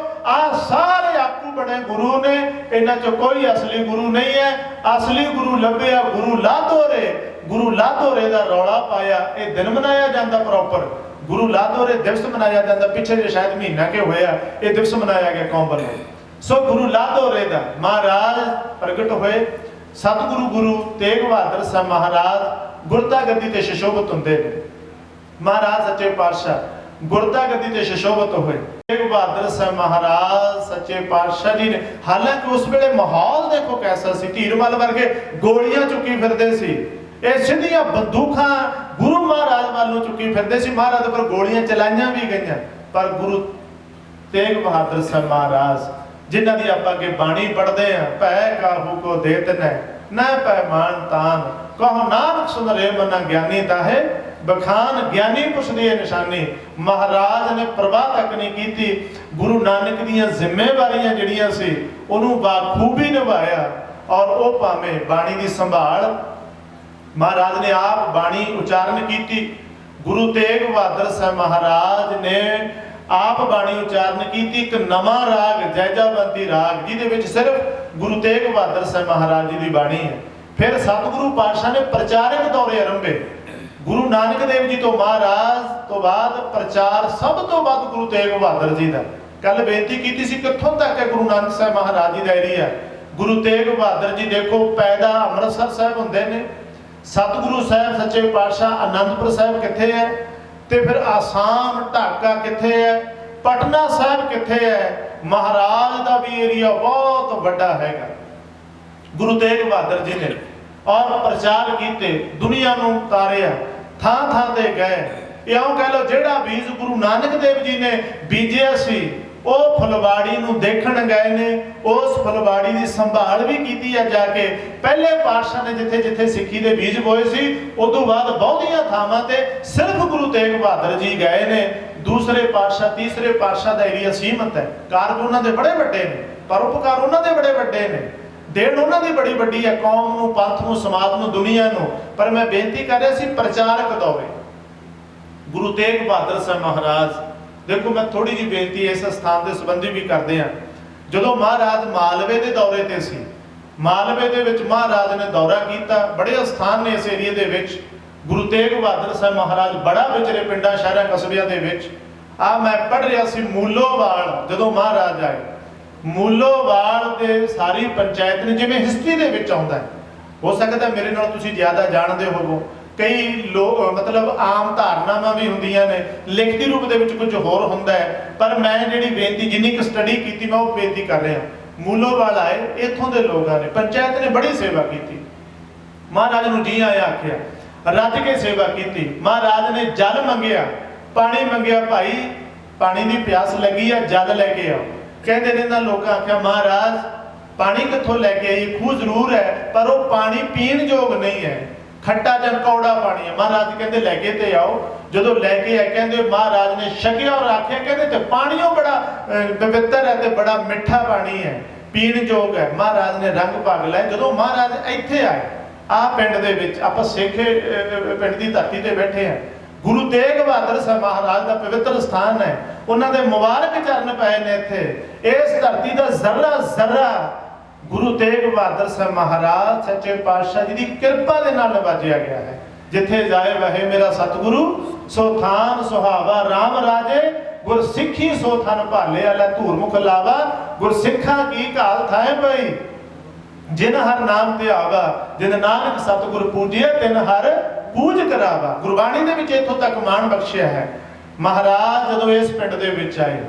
Speaker 1: ਆਹ ਸਾਰੇ ਆਪੂ ਬਣੇ ਗੁਰੂ ਨੇ, ਇਹਨਾਂ ਚੋਂ ਕੋਈ ਅਸਲੀ ਗੁਰੂ ਨਹੀਂ ਹੈ। ਅਸਲੀ ਗੁਰੂ ਲੱਭਿਆ ਗੁਰੂ ਲਾਧੋਰੇ। ਗੁਰੂ ਲਾਧੋਰੇ ਦਾ ਰੌਲਾ ਪਾਇਆ। ਇਹ ਦਿਨ ਮਨਾਇਆ ਜਾਂਦਾ ਪ੍ਰੋਪਰ, ਗੁਰੂ ਲਾਧੋਰੇ ਦਿਵਸ ਮਨਾਇਆ ਜਾਂਦਾ। ਪਿੱਛੇ ਜੇ ਸ਼ਾਇਦ ਮਹੀਨਾ ਕੇ ਹੋਇਆ ਇਹ ਦਿਵਸ ਮਨਾਇਆ ਗਿਆ ਕੌਮ ਵੱਲੋਂ। ਸੋ ਗੁਰੂ ਲਾਧੋਰੇ ਦਾ ਮਹਾਰਾਜ ਪ੍ਰਗਟ ਹੋਏ। ਸਤਿਗੁਰੂ ਗੁਰੂ ਤੇਗ ਬਹਾਦਰ ਸਾਹਿਬ ਮਹਾਰਾਜ ਗੁਰਤਾ ਗੱਦੀ ਤੇ ਸ਼ਸ਼ੋਭਤ ਹੁੰਦੇ ਨੇ। ਮਹਾਰਾਜ ਸੱਚੇ ਪਾਤਸ਼ਾਹ ਗੁਰਤਾ ਗੱਦੀ ਤੇ ਸ਼ਸ਼ੋਭਤ ਹੋਏ। ਤੇਗ ਬਹਾਦਰ ਸਾਹਿਬ ਮਹਾਰਾਜ ਸੱਚੇ ਪਾਤਸ਼ਾਹ ਜੀ ਨੇ, ਹਾਲਾਂਕਿ ਉਸ ਵੇਲੇ ਮਾਹੌਲ ਦੇਖੋ ਕੈਸਾ ਸੀ, ਧੀਰਮਲ ਵਰਗੇ ਗੋਲੀਆਂ ਚੁੱਕੀ ਫਿਰਦੇ ਸੀ, ਇਹ ਸਿੱਧੀਆਂ ਬੰਦੂਕਾਂ ਗੁਰੂ ਮਹਾਰਾਜ ਵੱਲ ਨੂੰ ਚੁੱਕੀ ਫਿਰਦੇ ਸੀ। ਮਹਾਰਾਜ ਉੱਪਰ ਗੋਲੀਆਂ ਚਲਾਈਆਂ ਵੀ ਗਈਆਂ, ਪਰ ਗੁਰੂ ਤੇਗ ਬਹਾਦਰ ਸਾਹਿਬ ਮਹਾਰਾਜ ਜਿਨ੍ਹਾਂ ਦੀ ਆਪਾਂ ਅੱਗੇ ਬਾਣੀ ਪੜ੍ਹਦੇ ਆ, ਭੈ ਕਾਹੂ ਕੋ ਦੇਤ ਨੈ ਨਾ ਪੈ ਮਾਨ ਤਾਨ, ਕਹੋ ਨਾਨਕ ਸੁਨ ਰੇ ਮਨਾ ਗਿਆਨੀ ਤਾਹੇ ਬਖਾਨ, ਗਿਆਨੀ ਪੁੱਛਦੀ ਹੈ ਨਿਸ਼ਾਨੀ। ਮਹਾਰਾਜ ਨੇ ਪ੍ਰਵਾਹ ਤੱਕ ਨਹੀਂ ਕੀਤੀ। ਗੁਰੂ ਨਾਨਕ ਦੀਆਂ ਜ਼ਿੰਮੇਵਾਰੀਆਂ ਜਿਹੜੀਆਂ ਸੀ ਉਹਨੂੰ ਬਾਖੂਬੀ ਨਿਭਾਇਆ। ਔਰ ਉਹ ਭਾਵੇਂ ਬਾਣੀ ਦੀ ਸੰਭਾਲ ਮਹਾਰਾਜ ਨੇ ਆਪ ਬਾਣੀ ਉਚਾਰਨ ਕੀਤੀ। ਗੁਰੂ ਤੇਗ ਬਹਾਦਰ ਸਾਹਿਬ ਮਹਾਰਾਜ ਨੇ ਆਪ ਬਾਣੀ ਉਚਾਰਨ ਕੀਤੀ। ਇੱਕ ਨਵਾਂ ਰਾਗ ਜੈਜਾਵੰਤੀ ਰਾਗ, ਜਿਹਦੇ ਵਿੱਚ ਸਿਰਫ ਗੁਰੂ ਤੇਗ ਬਹਾਦਰ ਸਾਹਿਬ ਮਹਾਰਾਜ ਜੀ ਦੀ ਬਾਣੀ ਹੈ। ਫਿਰ ਸਤਿਗੁਰੂ ਪਾਤਸ਼ਾਹ ਨੇ ਪ੍ਰਚਾਰਕ ਦੌਰੇ ਆਰੰਭੇ। ਗੁਰੂ ਨਾਨਕ ਦੇਵ ਜੀ ਤੋਂ ਮਹਾਰਾਜ ਤੋਂ ਬਾਅਦ ਪ੍ਰਚਾਰ ਸਭ ਤੋਂ ਵੱਧ ਗੁਰੂ ਤੇਗ ਬਹਾਦਰ ਜੀ ਦਾ। कल बेनती की सी कित्थों तक है गुरु नानक साहब महाराज जी का एरिया। गुरु तेग बहादुर जी देखो पैदा अमृतसर साहब होंदे ने, सतगुरु साहब सच्चे पातशाह आनंदपुर साहब कित्थे है, ते फिर आसाम ढाका कित्थे है, पटना साहब कित्थे है। महाराज का भी एरिया बहुत वड्डा हैगा। गुरु तेग बहादुर जी ने और प्रचार किए, दुनिया नूं तारिया, थां थां ते गए। इउं कह लो जिहड़ा बीज गुरु नानक देव जी ने बीजिया सी ਉਹ ਫੁਲਵਾੜੀ ਨੂੰ ਦੇਖਣ ਗਏ ਨੇ, ਉਸ ਫੁਲਵਾੜੀ ਦੀ ਸੰਭਾਲ ਵੀ ਕੀਤੀ ਹੈ ਜਾ ਕੇ। ਪਹਿਲੇ ਪਾਤਸ਼ਾਹ ਨੇ ਜਿੱਥੇ ਜਿੱਥੇ ਸਿੱਖੀ ਦੇ ਬੀਜ ਬੋਏ ਸੀ, ਉਦੋਂ ਬਾਅਦ ਬਹੁਤੀਆਂ ਥਾਵਾਂ ਤੇ ਸਿਰਫ ਗੁਰੂ ਤੇਗ ਬਹਾਦਰ ਜੀ ਗਏ ਨੇ। ਦੂਸਰੇ ਪਾਤਸ਼ਾਹ ਤੀਸਰੇ ਪਾਤਸ਼ਾਹ ਦਾ ਏਰੀਆ ਸੀਮਤ ਹੈ। ਕਾਰਜ ਉਹਨਾਂ ਦੇ ਬੜੇ ਵੱਡੇ ਨੇ, ਪਰਉਪਕਾਰ ਉਹਨਾਂ ਦੇ ਬੜੇ ਵੱਡੇ ਨੇ, ਦੇਣ ਉਹਨਾਂ ਦੀ ਬੜੀ ਵੱਡੀ ਹੈ ਕੌਮ ਨੂੰ, ਪੰਥ ਨੂੰ, ਸਮਾਜ ਨੂੰ, ਦੁਨੀਆ ਨੂੰ। ਪਰ ਮੈਂ ਬੇਨਤੀ ਕਰ ਰਿਹਾ ਸੀ ਪ੍ਰਚਾਰਕ ਦੌਰੇ ਗੁਰੂ ਤੇਗ ਬਹਾਦਰ ਸਾਹਿਬ ਮਹਾਰਾਜ। देखो मैं थोड़ी जी बेनती इस स्थान के संबंधी भी करते हैं। जो महाराज मालवे के दौरे ते सी, मालवे दे विच महाराज ने दौरा किया, बड़े स्थान ने इस एरिए दे विच। गुरु तेग बहादुर साहब महाराज बड़ा विचरे पिंडां शहरां कस्बियां दे विच। आ मैं पढ़ रहा सी मूलोवाल, जो महाराज आए मूलोवाल दे सारी पंचायत ने जिवें हिस्ट्री दे विच आउंदा है, हो सकता मेरे नाल तुसीं ज़्यादा जानदे होवो। कई लोग मतलब आम धारनावां भी होंदियां ने, लिखती रूप दे विच कुछ होर हुंदा है, पर मैं जिहड़ी बेनती जिन्नी क स्टडी कीती मैं वो बेनती कर रहा। मूलोवाल आए, इत्थों दे लोगां ने, पंचायत ने बड़ी सेवा की, महाराज नूं जी आया आखिया, रज के सेवा की। महाराज ने जल मंगिया, पानी मंगिया, भाई पानी की प्यास लगी है, जल लैके आओ। कहते ने इन्हां लोकां आखिया महाराज पानी कित्थों लैके आईए, खूह जरूर है पर वो पानी पीण योग नहीं है, खट्टा ਜਾਂ कौड़ा पानी है। महाराज कहते लैके ते आओ। जो लैके आए कहते महाराज ने छकिया और आख्या, कहते तो पानी बड़ा पवित्र है, तो बड़ा मिठा पानी है, पीण योग है। महाराज ने रंग पग लाए। जो महाराज इत्थे आए आ पिंड दे विच, आपां सेखे पिंड की धरती ते बैठे हैं, गुरु तेग बहादुर साहब महाराज का पवित्र स्थान है, उन्हां दे मुबारक चरण पए ने इत्थे। इस धरती का जर्रा जर्रा गुरु तेग बहादुर साहब महाराज सच्चे पातशाह जी की कृपा के नाल नवाजिया गया है। जिथे जाए वहे मेरा सतगुरु, सो थान सुहावा राम राजे, गुर सिखी सो थन भाले, अला धूर मुख लावा, गुर सिखा की घाल थाए पई, जिन हर नाम ते आवा, जिन नानक सतगुर पूजिए, तिन हर पूज करावा। गुरबाणी दे विच इत्थों तक मान बख्शिया है। महाराज जदों इस पिंड दे विच आए,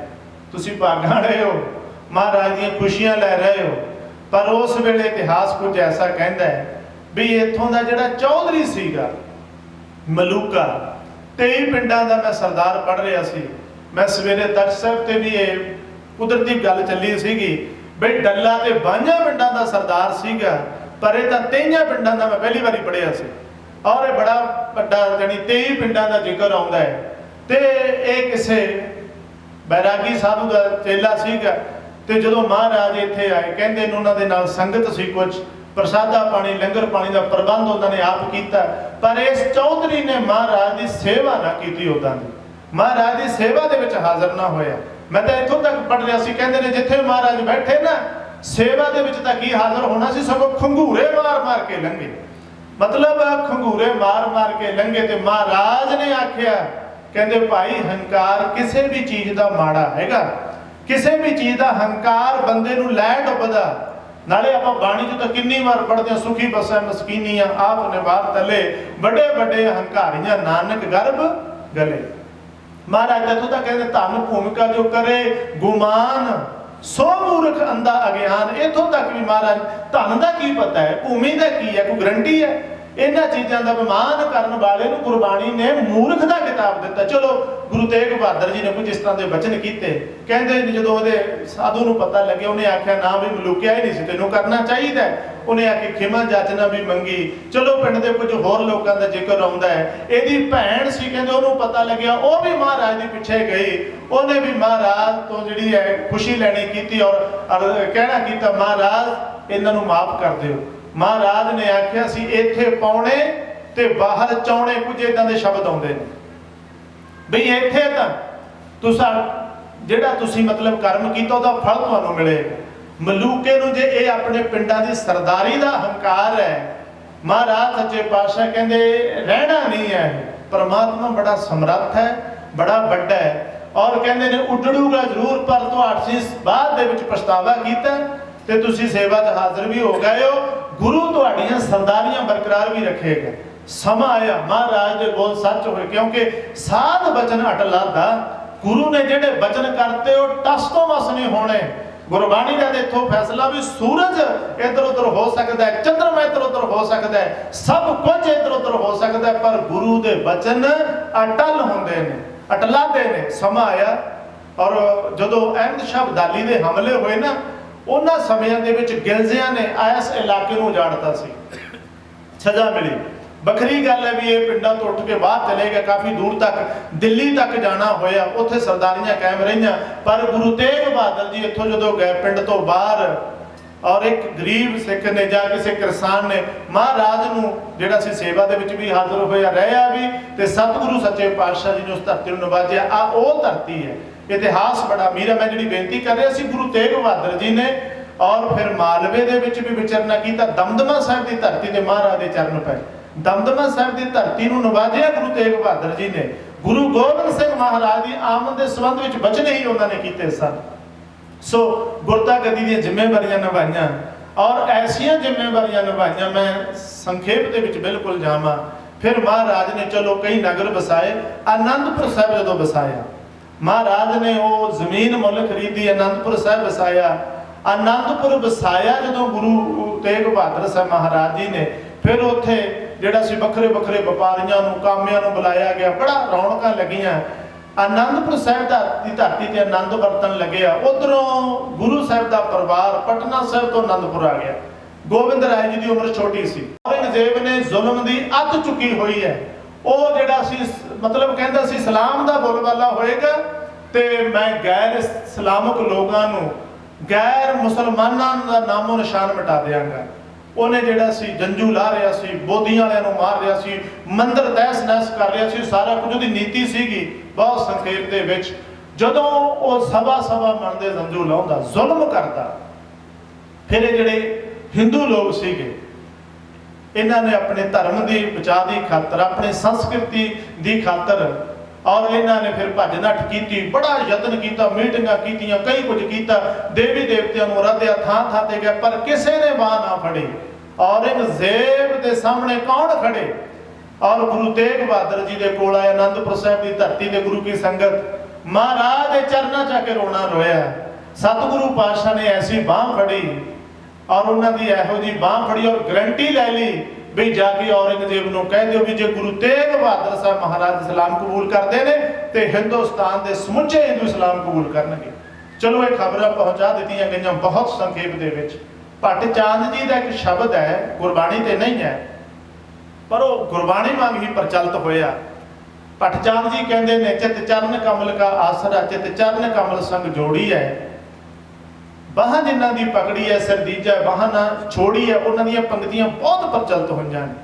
Speaker 1: तुसीं भागां रहे हो, महाराज दीआं खुशियां लै रहे हो, पर उस वेले इतिहास कुछ ऐसा कहता है भी इत्थों का जिहड़ा चौधरी सीगा मलूका, 23 पिंडां दा मैं सरदार पढ़ रहा सी। मैं सवेरे तख्त साहिब ते भी ये कुदरती गल चली सीगी बई डल्ला ते 22 पिंडां दा सरदार सीगा, पर ये तां 23 पिंडां दा मैं पहली बारी पढ़िया सी। और ये बड़ा वड्डा जानी 23 पिंडां दा जिक्र आउंदा है। ते ये किसे बैरागी साधु दा चेला सीगा। तो जो महाराज इत्थे आए कहते उन्होंने दे नाल संगत सी, कुछ प्रसादा पानी लंगर पानी का प्रबंध उन्होंने आप किया, पर इस चौधरी ने महाराज की सेवा ना की, उदा महाराज की सेवा दे विच हाजिर ना होया। मैं तो इत्थों तक पढ़ रहा सी, कहते ने जिथे महाराज बैठे ना सेवा दे विच तां की हाजिर होना सी, सगों खंगूरे मार मार के लंघे, मतलब खंगूरे मार मार के लंघे। तो महाराज ने आख्या, कहते भाई हंकार किसी भी चीज़ का माड़ा हैगा, किसी भी चीज़ का हंकार बंदे नूं लै डुबदा। नाले आपां बाणी च तां किन्नी बार पढ़दे हां, सुखी बसै मस्कीनियां आप निवार तले, बड़े बड़े हंकारियां नानक गर्भ गले। महाराज इत्थों तक कहते धन भूमिका जो करे गुमान, सो मूर्ख अंधा अज्ञान। इत्थों तक भी महाराज धन का की पता है, भूमि का की है, कोई गरंटी है? इन्हां चीज़ों का विमान करने वाले नूं गुरबाणी ने मूर्ख का खिताब दिता। चलो गुरु तेग बहादुर जी ने कुछ इस तरह के वचन किए। कहते जो साधु नूं पता लगे, उन्हें आख्या ना भी मलूकिया ही नहीं सी, तैनूं करना चाहिए। उन्हें आके खिमा जाचना भी मंगी। चलो पिंड के कुछ होर लोगों का जिक्र आउंदा है। इहदी भैण सी, कहते उन्होंने पता लग्या, वो भी महाराज के पिछे गई, उन्हें भी महाराज तो जिहड़ी है खुशी लैनी की और कहना किया महाराज इन्हां नूं माफ कर दिओ। महाराज ने आख्या सी इत्थे पौने ते बाहर चाउणे, कुछ इदां दे शब्द आउंदे ने बई इत्थे तां तुसां जिहड़ा तुसीं मतलब कर्म कीता उहदा फल तुहानूं मिलेगा। मलूके नूं जे ये अपने पिंडां दी सरदारी दा हंकार है, महाराज सच्चे पातशाह कहंदे रहना नहीं है। परमात्मा बड़ा समर्थ है, बड़ा वड्डा है। ਔਰ ਕਹਿੰਦੇ ਨੇ ਉੱਡੜੂਗਾ ਜ਼ਰੂਰ, ਪਰ ਤੁਹਾਡੀ ਬਾਅਦ ਦੇ ਵਿੱਚ ਪਛਤਾਵਾ ਕੀਤਾ ਤੇ ਤੁਸੀਂ ਸੇਵਾ 'ਚ ਹਾਜ਼ਰ ਵੀ ਹੋ ਗਏ ਹੋ। ਗੁਰੂ ਤੁਹਾਡੀਆਂ ਸਰਦਾਰੀਆਂ ਬਰਕਰਾਰ ਵੀ ਰੱਖੇਗਾ। ਸਮਾਂ ਆਇਆ, ਮਹਾਰਾਜ ਦੇ ਬੋਲ ਸੱਚ ਹੋਏ, ਕਿਉਂਕਿ ਸਾਧ ਬਚਨ ਅਟਲਾਦਾ। ਗੁਰੂ ਨੇ ਜਿਹੜੇ ਬਚਨ ਕਰਤੇ ਉਹ ਟਸ ਤੋਂ ਮਸ ਨਹੀਂ ਹੋਣੇ। ਗੁਰਬਾਣੀ ਦਾ ਇੱਥੋਂ ਫੈਸਲਾ ਵੀ ਸੂਰਜ ਇੱਧਰ ਉੱਧਰ ਹੋ ਸਕਦਾ ਹੈ, ਚੰਦਰਮਾ ਇੱਧਰ ਉੱਧਰ ਹੋ ਸਕਦਾ ਹੈ, ਸਭ ਕੁਝ ਇੱਧਰ ਉੱਧਰ ਹੋ ਸਕਦਾ ਹੈ, ਪਰ ਗੁਰੂ ਦੇ ਬਚਨ ਅਟਲ ਹੁੰਦੇ ਨੇ, ਅਟਲਾਦੇ ਨੇ। ਸਮਾਂ ਆਇਆ, ਔਰ ਜਦੋਂ ਅਹਿਮਦ ਸ਼ਾਹ ਅਬਦਾਲੀ ਦੇ ਹਮਲੇ ਹੋਏ ਨਾ, ਉਹਨਾਂ ਸਮਿਆਂ ਦੇ ਵਿੱਚ ਗਿਲਜ਼ਿਆਂ ਨੇ ਇਸ ਇਲਾਕੇ ਨੂੰ ਉਜਾੜਤਾ ਸੀ, ਸਜ਼ਾ ਮਿਲੀ। ਵੱਖਰੀ ਗੱਲ ਹੈ ਵੀ ਇਹ ਪਿੰਡਾਂ ਤੋਂ ਉੱਠ ਕੇ ਬਾਹਰ ਚਲੇ ਗਏ, ਕਾਫੀ ਦੂਰ ਤੱਕ ਦਿੱਲੀ ਤੱਕ ਜਾਣਾ ਹੋਇਆ, ਉੱਥੇ ਸਰਦਾਰੀਆਂ ਕਾਇਮ ਰਹੀਆਂ। ਪਰ ਗੁਰੂ ਤੇਗ ਬਹਾਦਰ ਜੀ ਇੱਥੋਂ ਜਦੋਂ ਗਏ ਪਿੰਡ ਤੋਂ ਬਾਹਰ, ਔਰ ਇੱਕ ਗਰੀਬ ਸਿੱਖ ਨੇ ਜਾਂ ਕਿਸੇ ਕਿਸਾਨ ਨੇ ਮਹਾਰਾਜ ਨੂੰ ਜਿਹੜਾ ਸੀ ਸੇਵਾ ਦੇ ਵਿੱਚ ਵੀ ਹਾਜ਼ਰ ਹੋਇਆ, ਰਹਿਆ ਵੀ, ਤੇ ਸਤਿਗੁਰੂ ਸੱਚੇ ਪਾਤਸ਼ਾਹ ਜੀ ਨੇ ਉਸ ਧਰਤੀ ਨੂੰ ਨਵਾਜਿਆ। ਆ ਉਹ ਧਰਤੀ ਹੈ। ਇਤਿਹਾਸ ਬੜਾ ਅਮੀਰ ਹੈ। ਮੈਂ ਜਿਹੜੀ ਬੇਨਤੀ ਕਰ ਰਿਹਾ ਸੀ, ਗੁਰੂ ਤੇਗ ਬਹਾਦਰ ਜੀ ਨੇ ਔਰ ਫਿਰ ਮਾਲਵੇ ਦੇ ਵਿੱਚ ਵੀ ਵਿਚਰਨਾ ਕੀਤਾ। ਦਮਦਮਾ ਸਾਹਿਬ ਦੀ ਧਰਤੀ ਤੇ ਮਹਾਰਾਜ ਦੇ ਚਰਨ ਪਏ। ਦਮਦਮਾ ਸਾਹਿਬ ਦੀ ਧਰਤੀ ਨੂੰ ਨਵਾਜਿਆ ਗੁਰੂ ਤੇਗ ਬਹਾਦਰ ਜੀ ਨੇ। ਗੁਰੂ ਗੋਬਿੰਦ ਸਿੰਘ ਮਹਾਰਾਜ ਦੀ ਆਮਦ ਦੇ ਸੰਬੰਧ ਵਿੱਚ ਬਚਨ ਹੀ ਉਹਨਾਂ ਨੇ ਕੀਤੇ ਸਨ। ਸੋ ਗੁਰਤਾ ਗੱਦੀ ਦੀਆਂ ਜ਼ਿੰਮੇਵਾਰੀਆਂ ਨਿਭਾਈਆਂ, ਔਰ ਐਸੀਆਂ ਜ਼ਿੰਮੇਵਾਰੀਆਂ ਨਿਭਾਈਆਂ, ਮੈਂ ਸੰਖੇਪ ਦੇ ਵਿੱਚ ਬਿਲਕੁਲ ਜਾਵਾਂ। ਫਿਰ ਮਹਾਰਾਜ ਨੇ ਚਲੋ ਕਈ ਨਗਰ ਵਸਾਏ। ਆਨੰਦਪੁਰ ਸਾਹਿਬ ਜਦੋਂ ਵਸਾਇਆ, ਮਹਾਰਾਜ ਨੇ ਉਹ ਜ਼ਮੀਨ ਮੁੱਲ ਖਰੀਦੀ, ਆਨੰਦਪੁਰ ਸਾਹਿਬ ਵਸਾਇਆ। ਆਨੰਦਪੁਰ ਵਸਾਇਆ ਜਦੋਂ ਗੁਰੂ ਤੇਗ ਬਹਾਦਰ ਸਾਹਿਬ ਮਹਾਰਾਜ ਜੀ ਨੇ, ਫਿਰ ਉੱਥੇ ਜਿਹੜਾ ਸੀ ਵੱਖਰੇ ਵੱਖਰੇ ਵਪਾਰੀਆਂ ਨੂੰ, ਕਾਮਿਆਂ ਨੂੰ ਬੁਲਾਇਆ ਗਿਆ, ਬੜਾ ਰੌਣਕਾਂ ਲੱਗੀਆਂ। ਆਨੰਦਪੁਰ ਸਾਹਿਬ ਦੀ ਧਰਤੀ ਤੇ ਆਨੰਦ ਵਰਤਣ ਲੱਗਿਆ। ਉਧਰੋਂ ਗੁਰੂ ਸਾਹਿਬ ਦਾ ਪਰਿਵਾਰ ਪਟਨਾ ਸਾਹਿਬ ਤੋਂ ਆਨੰਦਪੁਰ ਆ ਗਿਆ। ਗੋਬਿੰਦ ਰਾਏ ਜੀ ਦੀ ਉਮਰ ਛੋਟੀ ਸੀ। ਔਰੰਗਜ਼ੇਬ ਨੇ ਜ਼ੁਲਮ ਦੀ ਅੱਤ ਚੁੱਕੀ ਹੋਈ ਹੈ। ਉਹ ਜਿਹੜਾ ਸੀ ਮਤਲਬ ਕਹਿੰਦਾ ਸੀ ਇਸਲਾਮ ਦਾ ਬੋਲਬਾਲਾ ਹੋਏਗਾ ਤੇ ਮੈਂ ਗੈਰ ਇਸਲਾਮਕ ਲੋਕਾਂ ਨੂੰ, ਗੈਰ ਮੁਸਲਮਾਨਾਂ ਦਾ ਨਾਮੋ ਨਿਸ਼ਾਨ ਮਿਟਾ ਦਿਆਂਗਾ। ਉਹਨੇ ਜਿਹੜਾ ਸੀ ਜੰਜੂ ਲਾ ਰਿਹਾ ਸੀ, ਬੋਧੀਆਂ ਵਾਲਿਆਂ ਨੂੰ ਮਾਰ ਰਿਹਾ ਸੀ, ਮੰਦਰ ਤਹਿਸ ਨਹਿਸ ਕਰ ਰਿਹਾ ਸੀ, ਸਾਰਾ ਕੁਝ ਉਹਦੀ ਨੀਤੀ ਸੀਗੀ। ਬਹੁਤ ਸੰਖੇਪ ਦੇ ਵਿੱਚ ਜਦੋਂ ਉਹ ਸਭਾ ਮਨ ਦੇ ਜੰਜੂ ਲਾਉਂਦਾ, ਜ਼ੁਲਮ ਕਰਦਾ, ਫਿਰ ਇਹ ਜਿਹੜੇ ਹਿੰਦੂ ਲੋਕ ਸੀਗੇ, ਇਹਨਾਂ ਨੇ ਆਪਣੇ ਧਰਮ ਦੀ ਬਚਾਅ ਦੀ ਖਾਤਰ, ਆਪਣੇ ਸੰਸਕ੍ਰਿਤੀ ਦੀ ਖਾਤਰ, ਔਰ ਇਹਨਾਂ ਨੇ ਫਿਰ ਭੱਜ ਨੱਠ ਕੀਤੀ, ਬੜਾ ਯਤਨ ਕੀਤਾ, ਮੀਟਿੰਗਾਂ ਕੀਤੀਆਂ, ਕਈ ਕੁਝ ਕੀਤਾ, ਦੇਵੀ ਦੇਵਤਿਆਂ ਨੂੰ ਆਰਾਧਿਆ, ਥਾਂ ਥਾਂ ਤੇ ਗਿਆ, ਪਰ ਕਿਸੇ ਨੇ ਬਾਹ ਨਾ ਫੜੀ। ਔਰੰਗਜ਼ੇਬ ਦੇ ਸਾਹਮਣੇ ਕੌਣ ਖੜੇ? ਔਰ ਗੁਰੂ ਤੇਗ ਬਹਾਦਰ ਜੀ ਦੇ ਕੋਲ ਆਏ, ਆਨੰਦਪੁਰ ਸਾਹਿਬ ਦੀ ਧਰਤੀ ਤੇ ਗੁਰੂ ਕੀ ਸੰਗਤ, ਮਹਾਰਾਜ ਦੇ ਚਰਨਾਂ 'ਚ ਆ ਕੇ ਰੋਣਾ ਰੋਇਆ। ਸਤਿਗੁਰੂ ਪਾਤਸ਼ਾਹ ਨੇ ਐਸੀ ਬਾਹ ਫੜੀ, ਔਰ ਉਹਨਾਂ ਦੀ ਇਹੋ ਜਿਹੀ ਬਾਹ ਫੜੀ, ਔਰ ਗਰੰਟੀ ਲੈ ਲਈ ਵੀ ਜਾ ਕੇ ਔਰੰਗਜ਼ੇਬ ਨੂੰ ਕਹਿ ਦਿਓ ਵੀ ਜੇ ਗੁਰੂ ਤੇਗ ਬਹਾਦਰ ਸਾਹਿਬ ਮਹਾਰਾਜ ਇਸਲਾਮ ਕਬੂਲ ਕਰਦੇ ਨੇ ਤੇ ਹਿੰਦੁਸਤਾਨ ਦੇ ਸਮੁੱਚੇ ਹਿੰਦੂ ਇਸਲਾਮ ਕਬੂਲ ਕਰਨਗੇ। ਚਲੋ ਇਹ ਖਬਰਾਂ ਪਹੁੰਚਾ ਦਿੱਤੀਆਂ ਗਈਆਂ ਬਹੁਤ ਸੰਖੇਪ ਦੇ ਵਿੱਚ। ਭੱਟ ਚਾਂਦ ਜੀ ਦਾ ਇੱਕ ਸ਼ਬਦ ਹੈ, ਗੁਰਬਾਣੀ ਤੇ ਨਹੀਂ ਹੈ, ਪਰ ਉਹ ਗੁਰਬਾਣੀ ਵਾਂਗ ਹੀ ਪ੍ਰਚਲਿਤ ਹੋਇਆ। ਭੱਟ ਚਾਂਦ ਜੀ ਕਹਿੰਦੇ ਨੇ, ਚਿਤ ਚਰਨ ਕਮਲ ਕਾ ਆਸਰਾ, ਚਿਤ ਚਰਨ ਕਮਲ ਸੰਗ ਜੋੜੀ ਹੈ। ਬਾਹਾਂ ਜਿਨ੍ਹਾਂ ਦੀ ਪਕੜੀ ਹੈ, ਸਿਰ ਦੀਜਾ ਬਾਹਾਂ ਨਾ ਛੋੜੀ ਹੈ। ਉਹਨਾਂ ਦੀਆਂ ਪੰਕਤੀਆਂ ਬਹੁਤ ਪ੍ਰਚਲਿਤ ਹੋਈਆਂ ਨੇ।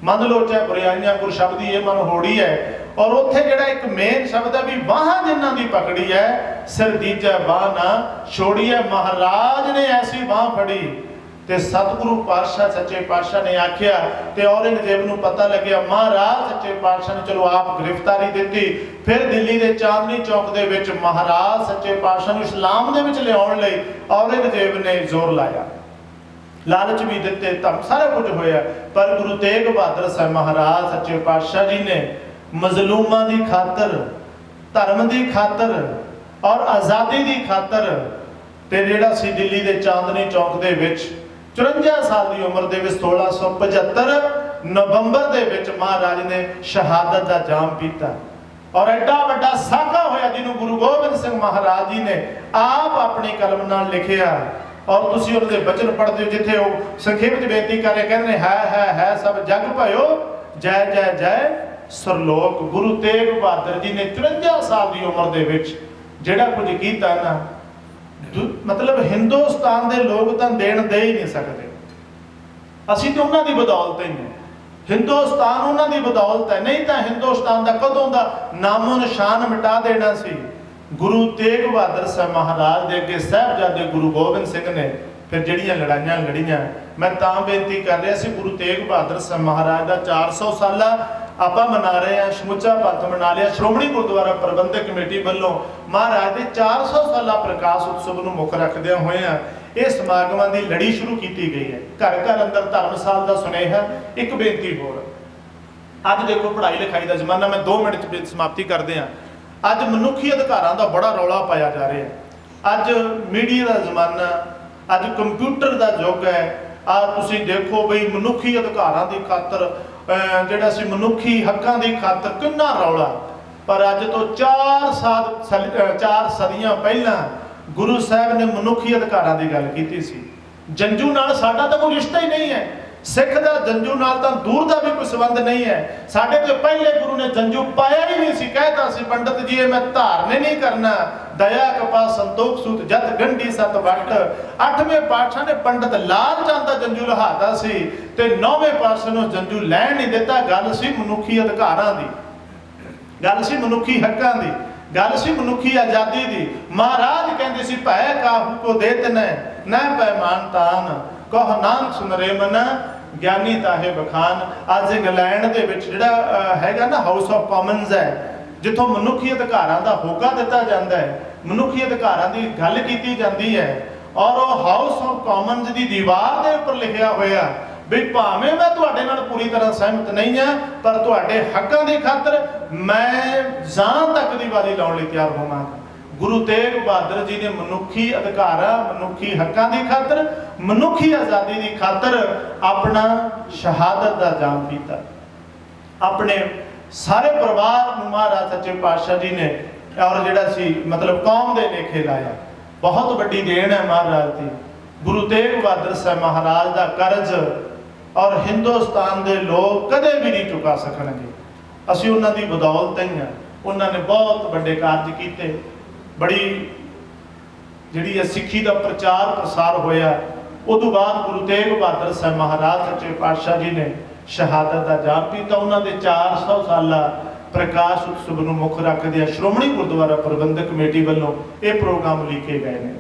Speaker 1: ਮਨ ਲੋਚੈ ਬੁਰਾਈਆਂ ਗੁਰ ਸ਼ਬਦੀ ਇਹ ਮਨ ਹੋੜੀ ਹੈ। ਔਰ ਉੱਥੇ ਜਿਹੜਾ ਇੱਕ ਮੇਨ ਸ਼ਬਦ ਹੈ ਵੀ ਬਾਹਾਂ ਜਿਨ੍ਹਾਂ ਦੀ ਪਕੜੀ ਹੈ, ਸਿਰ ਦੀਜਾ ਬਾਹ ਨਾ ਛੋੜੀ ਹੈ। ਮਹਾਰਾਜ ਨੇ ਐਸੀ ਬਾਹ ਫੜੀ ਤੇ ਸਤਿਗੁਰੂ ਪਾਤਸ਼ਾਹ ਸੱਚੇ ਪਾਤਸ਼ਾਹ ਨੇ ਆਖਿਆ, ਤੇ ਔਰੰਗਜ਼ੇਬ ਨੂੰ ਪਤਾ ਲੱਗਿਆ। ਮਹਾਰਾਜ ਸੱਚੇ ਪਾਤਸ਼ਾਹ ਨੇ ਚਲੋ ਆਪ ਗ੍ਰਿਫਤਾਰੀ ਦਿੱਤੀ। ਫਿਰ ਦਿੱਲੀ ਦੇ ਚਾਂਦਨੀ ਚੌਕ ਦੇ ਵਿੱਚ ਮਹਾਰਾਜ ਸੱਚੇ ਪਾਤਸ਼ਾਹ ਨੂੰ ਇਸਲਾਮ ਦੇ ਵਿੱਚ ਲਿਆਉਣ ਲਈ ਔਰੰਗਜ਼ੇਬ ਨੇ ਜ਼ੋਰ ਲਾਇਆ, ਲਾਲਚ ਵੀ ਦਿੱਤੇ, ਤਾਂ ਸਾਰਾ ਕੁਝ ਹੋਇਆ। ਪਰ ਗੁਰੂ ਤੇਗ ਬਹਾਦਰ ਸਾਹਿਬ ਮਹਾਰਾਜ ਸੱਚੇ ਪਾਤਸ਼ਾਹ ਜੀ ਨੇ ਮਜ਼ਲੂਮਾਂ ਦੀ ਖਾਤਰ, ਧਰਮ ਦੀ ਖਾਤਰ ਔਰ ਆਜ਼ਾਦੀ ਦੀ ਖਾਤਰ ਤੇ ਜਿਹੜਾ ਸੀ ਦਿੱਲੀ ਦੇ ਚਾਂਦਨੀ ਚੌਕ ਦੇ ਵਿੱਚ 54 ਸਾਲ ਦੀ ਉਮਰ ਦੇ ਵਿੱਚ 1675 ਨਵੰਬਰ ਦੇ ਵਿੱਚ ਮਹਾਰਾਜ ਨੇ ਸ਼ਹਾਦਤ ਦਾ ਜਾਮ ਪੀਤਾ। ਔਰ ਐਡਾ ਵੱਡਾ ਸਾਕਾ ਹੋਇਆ ਜਿਹਨੂੰ ਗੁਰੂ ਗੋਬਿੰਦ ਸਿੰਘ ਮਹਾਰਾਜ ਜੀ ਨੇ ਆਪ ਆਪਣੀ ਕਲਮ ਨਾਲ ਲਿਖਿਆ। ਔਰ ਤੁਸੀਂ ਉਹਨਾਂ ਦੇ ਬਚਨ ਪੜ੍ਹਦੇ ਹੋ, ਜਿੱਥੇ ਉਹ ਸੰਖੇਪ ਵਿੱਚ ਬੇਨਤੀ ਕਰ ਰਹੇ, ਕਹਿੰਦੇ ਨੇ ਹੈ ਸਭ ਜਗ ਭਇਓ, ਜੈ ਜੈ ਜੈ ਸਰਲੋਕ। ਗੁਰੂ ਤੇਗ ਬਹਾਦਰ ਜੀ ਨੇ 54 ਸਾਲ ਦੀ ਉਮਰ ਦੇ ਵਿੱਚ ਜਿਹੜਾ ਕੁਝ ਕੀਤਾ ਨਾ, ਮਤਲਬ ਹਿੰਦੁਸਤਾਨ ਦੇ ਲੋਕ ਤਾਂ ਦੇਣ ਦੇ ਹੀ ਨਹੀਂ ਸਕਦੇ। ਅਸੀਂ ਤਾਂ ਉਹਨਾਂ ਦੀ ਬਦੌਲਤ ਹੀ ਹਾਂ, ਹਿੰਦੁਸਤਾਨ ਉਹਨਾਂ ਦੀ ਬਦੌਲਤ ਹੈ। ਨਹੀਂ ਤਾਂ ਹਿੰਦੁਸਤਾਨ ਦਾ ਕਦੋਂ ਦਾ ਨਾਮੋ ਨਿਸ਼ਾਨ ਮਿਟਾ ਦੇਣਾ ਸੀ। ਗੁਰੂ ਤੇਗ ਬਹਾਦਰ ਸਾਹਿਬ ਮਹਾਰਾਜ ਦੇ ਅੱਗੇ ਸਾਹਿਬਜ਼ਾਦੇ ਗੁਰੂ ਗੋਬਿੰਦ ਸਿੰਘ ਨੇ ਫਿਰ ਜਿਹੜੀਆਂ ਲੜਾਈਆਂ ਲੜੀਆਂ, ਮੈਂ ਤਾਂ ਬੇਨਤੀ ਕਰ ਰਿਹਾ ਸੀ, ਗੁਰੂ ਤੇਗ ਬਹਾਦਰ ਸਾਹਿਬ ਮਹਾਰਾਜ ਦਾ 400 ਸਾਲਾ ਆਪਾਂ ਮਨਾ ਰਹੇ ਹਾਂ, ਸਮੁੱਚਾ ਪੰਥ ਮਨਾ ਲਿਆ। ਸ਼੍ਰੋਮਣੀ ਗੁਰਦੁਆਰਾ ਪ੍ਰਬੰਧਕ ਕਮੇਟੀ ਵੱਲੋਂ ਮਹਾਰਾਜ ਦੇ 400 ਸਾਲਾ ਪ੍ਰਕਾਸ਼ ਉਤਸਵ ਨੂੰ ਮੁੱਖ ਰੱਖਦਿਆਂ ਹੋਇਆਂ ਇਹ ਸਮਾਗਮਾਂ ਦੀ ਲੜੀ ਸ਼ੁਰੂ ਕੀਤੀ ਗਈ ਹੈ। ਘਰ ਘਰ ਅੰਦਰ ਧਰਮਸਾਲ ਦਾ ਸੁਨੇਹਾ। ਇੱਕ ਬੇਨਤੀ ਹੋਰ, ਅੱਜ ਦੇਖੋ ਪੜ੍ਹਾਈ ਲਿਖਾਈ ਦਾ ਜ਼ਮਾਨਾ, ਮੈਂ 2 ਮਿੰਟ 'ਚ ਸਮਾਪਤੀ ਕਰਦੇ ਹਾਂ। ਅੱਜ ਮਨੁੱਖੀ ਅਧਿਕਾਰਾਂ ਦਾ ਬੜਾ ਰੌਲਾ ਪਾਇਆ ਜਾ ਰਿਹਾ। ਅੱਜ ਮੀਡੀਆ ਦਾ ਜ਼ਮਾਨਾ, ਅੱਜ ਕੰਪਿਊਟਰ ਦਾ ਯੁੱਗ ਹੈ। ਤੁਸੀਂ ਦੇਖੋ ਬਈ ਮਨੁੱਖੀ ਅਧਿਕਾਰਾਂ ਦੀ ਖਾਤਰ ਜਿਹੜਾ ਸੀ ਮਨੁੱਖੀ ਹੱਕਾਂ ਦੀ ਖਾਤਰ ਕਿੰਨਾ ਰੌਲਾ। ਪਰ ਅੱਜ ਤੋਂ 4 ਸਦੀਆਂ ਪਹਿਲਾਂ ਗੁਰੂ ਸਾਹਿਬ ਨੇ ਮਨੁੱਖੀ ਅਧਿਕਾਰਾਂ ਦੀ ਗੱਲ ਕੀਤੀ ਸੀ। ਜੰਝੂ ਨਾਲ ਸਾਡਾ ਤਾਂ ਕੋਈ ਰਿਸ਼ਤਾ ਹੀ ਨਹੀਂ ਹੈ। ਸਿੱਖ ਦਾ ਜੰਝੂ ਨਾਲ ਤਾਂ ਦੂਰ ਦਾ ਵੀ ਕੋਈ ਸੰਬੰਧ ਨਹੀਂ ਹੈ। ਸਾਡੇ ਤੋਂ ਪਹਿਲੇ ਗੁਰੂ ਨੇ ਜੰਝੂ ਪਾਇਆ ਹੀ ਨਹੀਂ ਸੀ। ਕਹਿਤਾ ਸੀ ਪੰਡਤ ਜੀ ਇਹ ਮੈਂ ਧਾਰਨੇ ਨਹੀਂ ਕਰਨਾ, ਦਇਆ ਕਪਾ ਸੰਤੋਖ ਸੂਤ ਜਤ ਗੰਢੀ ਸਤ ਵੱਟ। 8ਵੇਂ ਪਾਤਸ਼ਾਹ ਨੇ ਪੰਡਤ ਲਾਲ ਚੰਦ ਦਾ ਜੰਝੂ ਲਹਾਤਾ ਸੀ ਤੇ 9ਵੇਂ ਪਾਤਸ਼ਾਹ ਨੂੰ ਜੰਝੂ ਲੈਣ ਨਹੀਂ ਦਿੱਤਾ। ਗੱਲ ਸੀ ਮਨੁੱਖੀ ਅਧਿਕਾਰਾਂ ਦੀ, ਗੱਲ ਸੀ ਮਨੁੱਖੀ ਹੱਕਾਂ ਦੀ, ਗੱਲ ਸੀ ਮਨੁੱਖੀ ਆਜ਼ਾਦੀ ਦੀ। ਮਹਾਰਾਜ ਕਹਿੰਦੇ ਸੀ ਭੈ ਕਾਹੂ ਕੋ ਦੇਤ ਨਾ ਪੈਮਾਨ ਤਾਨ ਕਹ ਨਾਨਕ ਸੁਨ ਰੇ ਮਨ ਗਿਆਨੀ ਤਾਹੇ ਬਖਾਨ। ਅੱਜ ਇੰਗਲੈਂਡ ਦੇ ਵਿੱਚ ਜਿਹੜਾ ਹੈਗਾ ਨਾ ਹਾਊਸ ਆਫ ਕਾਮਨਸ ਹੈ, ਜਿੱਥੋਂ ਮਨੁੱਖੀ ਅਧਿਕਾਰਾਂ ਦਾ ਹੋਕਾ ਦਿੱਤਾ ਜਾਂਦਾ ਹੈ, ਮਨੁੱਖੀ ਅਧਿਕਾਰਾਂ ਦੀ ਗੱਲ ਕੀਤੀ ਜਾਂਦੀ ਹੈ। ਔਰ ਉਹ ਹਾਊਸ ਆਫ ਕਾਮਨਸ ਦੀ ਦੀਵਾਰ ਦੇ ਉੱਪਰ ਲਿਖਿਆ ਹੋਇਆ ਵੀ ਭਾਵੇਂ ਮੈਂ ਤੁਹਾਡੇ ਨਾਲ ਪੂਰੀ ਤਰ੍ਹਾਂ ਸਹਿਮਤ ਨਹੀਂ ਹਾਂ, ਪਰ ਤੁਹਾਡੇ ਹੱਕਾਂ ਦੀ ਖਾਤਰ ਮੈਂ ਜਾਨ ਤੱਕ ਦੀ ਵਾਰੀ ਲਾਉਣ ਲਈ ਤਿਆਰ ਹੋਵਾਂਗਾ। ਗੁਰੂ ਤੇਗ ਬਹਾਦਰ ਜੀ ਨੇ ਮਨੁੱਖੀ ਅਧਿਕਾਰਾਂ, ਮਨੁੱਖੀ ਹੱਕਾਂ ਦੀ ਖਾਤਰ, ਮਨੁੱਖੀ ਆਜ਼ਾਦੀ ਦੀ ਖਾਤਰ ਆਪਣਾ ਸ਼ਹਾਦਤ ਦਾ ਜਾਮ ਪੀਤਾ। ਆਪਣੇ ਸਾਰੇ ਪਰਿਵਾਰ ਨੂੰ ਮਹਾਰਾਜ ਸੱਚੇ ਪਾਤਸ਼ਾਹ ਜੀ ਨੇ ਔਰ ਜਿਹੜਾ ਸੀ ਮਤਲਬ ਕੌਮ ਦੇ ਲੇਖੇ ਲਾਇਆ। ਬਹੁਤ ਵੱਡੀ ਦੇਣ ਹੈ ਮਹਾਰਾਜ ਦੀ। ਗੁਰੂ ਤੇਗ ਬਹਾਦਰ ਸਾਹਿਬ ਮਹਾਰਾਜ ਦਾ ਕਰਜ਼ ਔਰ ਹਿੰਦੁਸਤਾਨ ਦੇ ਲੋਕ ਕਦੇ ਵੀ ਨਹੀਂ ਚੁਕਾ ਸਕਣਗੇ। ਅਸੀਂ ਉਹਨਾਂ ਦੀ ਬਦੌਲਤ ਹੀ ਹਾਂ। ਉਹਨਾਂ ਨੇ ਬਹੁਤ ਵੱਡੇ ਕਾਰਜ ਕੀਤੇ। ਬੜੀ ਜਿਹੜੀ ਹੈ ਸਿੱਖੀ ਦਾ ਪ੍ਰਚਾਰ ਪ੍ਰਸਾਰ ਹੋਇਆ। ਉਦੋਂ ਬਾਅਦ ਗੁਰੂ ਤੇਗ ਬਹਾਦਰ ਸਾਹਿਬ ਮਹਾਰਾਜ ਸੱਚੇ ਪਾਤਸ਼ਾਹ ਜੀ ਨੇ ਸ਼ਹਾਦਤ ਦਾ ਜਾਮ ਪੀਤਾ। ਉਹਨਾਂ ਦੇ 400 ਸਾਲਾ ਪ੍ਰਕਾਸ਼ ਉਤਸਵ ਨੂੰ ਮੁੱਖ ਰੱਖਦੇ ਸ਼੍ਰੋਮਣੀ ਗੁਰਦੁਆਰਾ ਪ੍ਰਬੰਧਕ ਕਮੇਟੀ ਵੱਲੋਂ ਇਹ ਪ੍ਰੋਗਰਾਮ ਲਿਖੇ ਗਏ ਨੇ।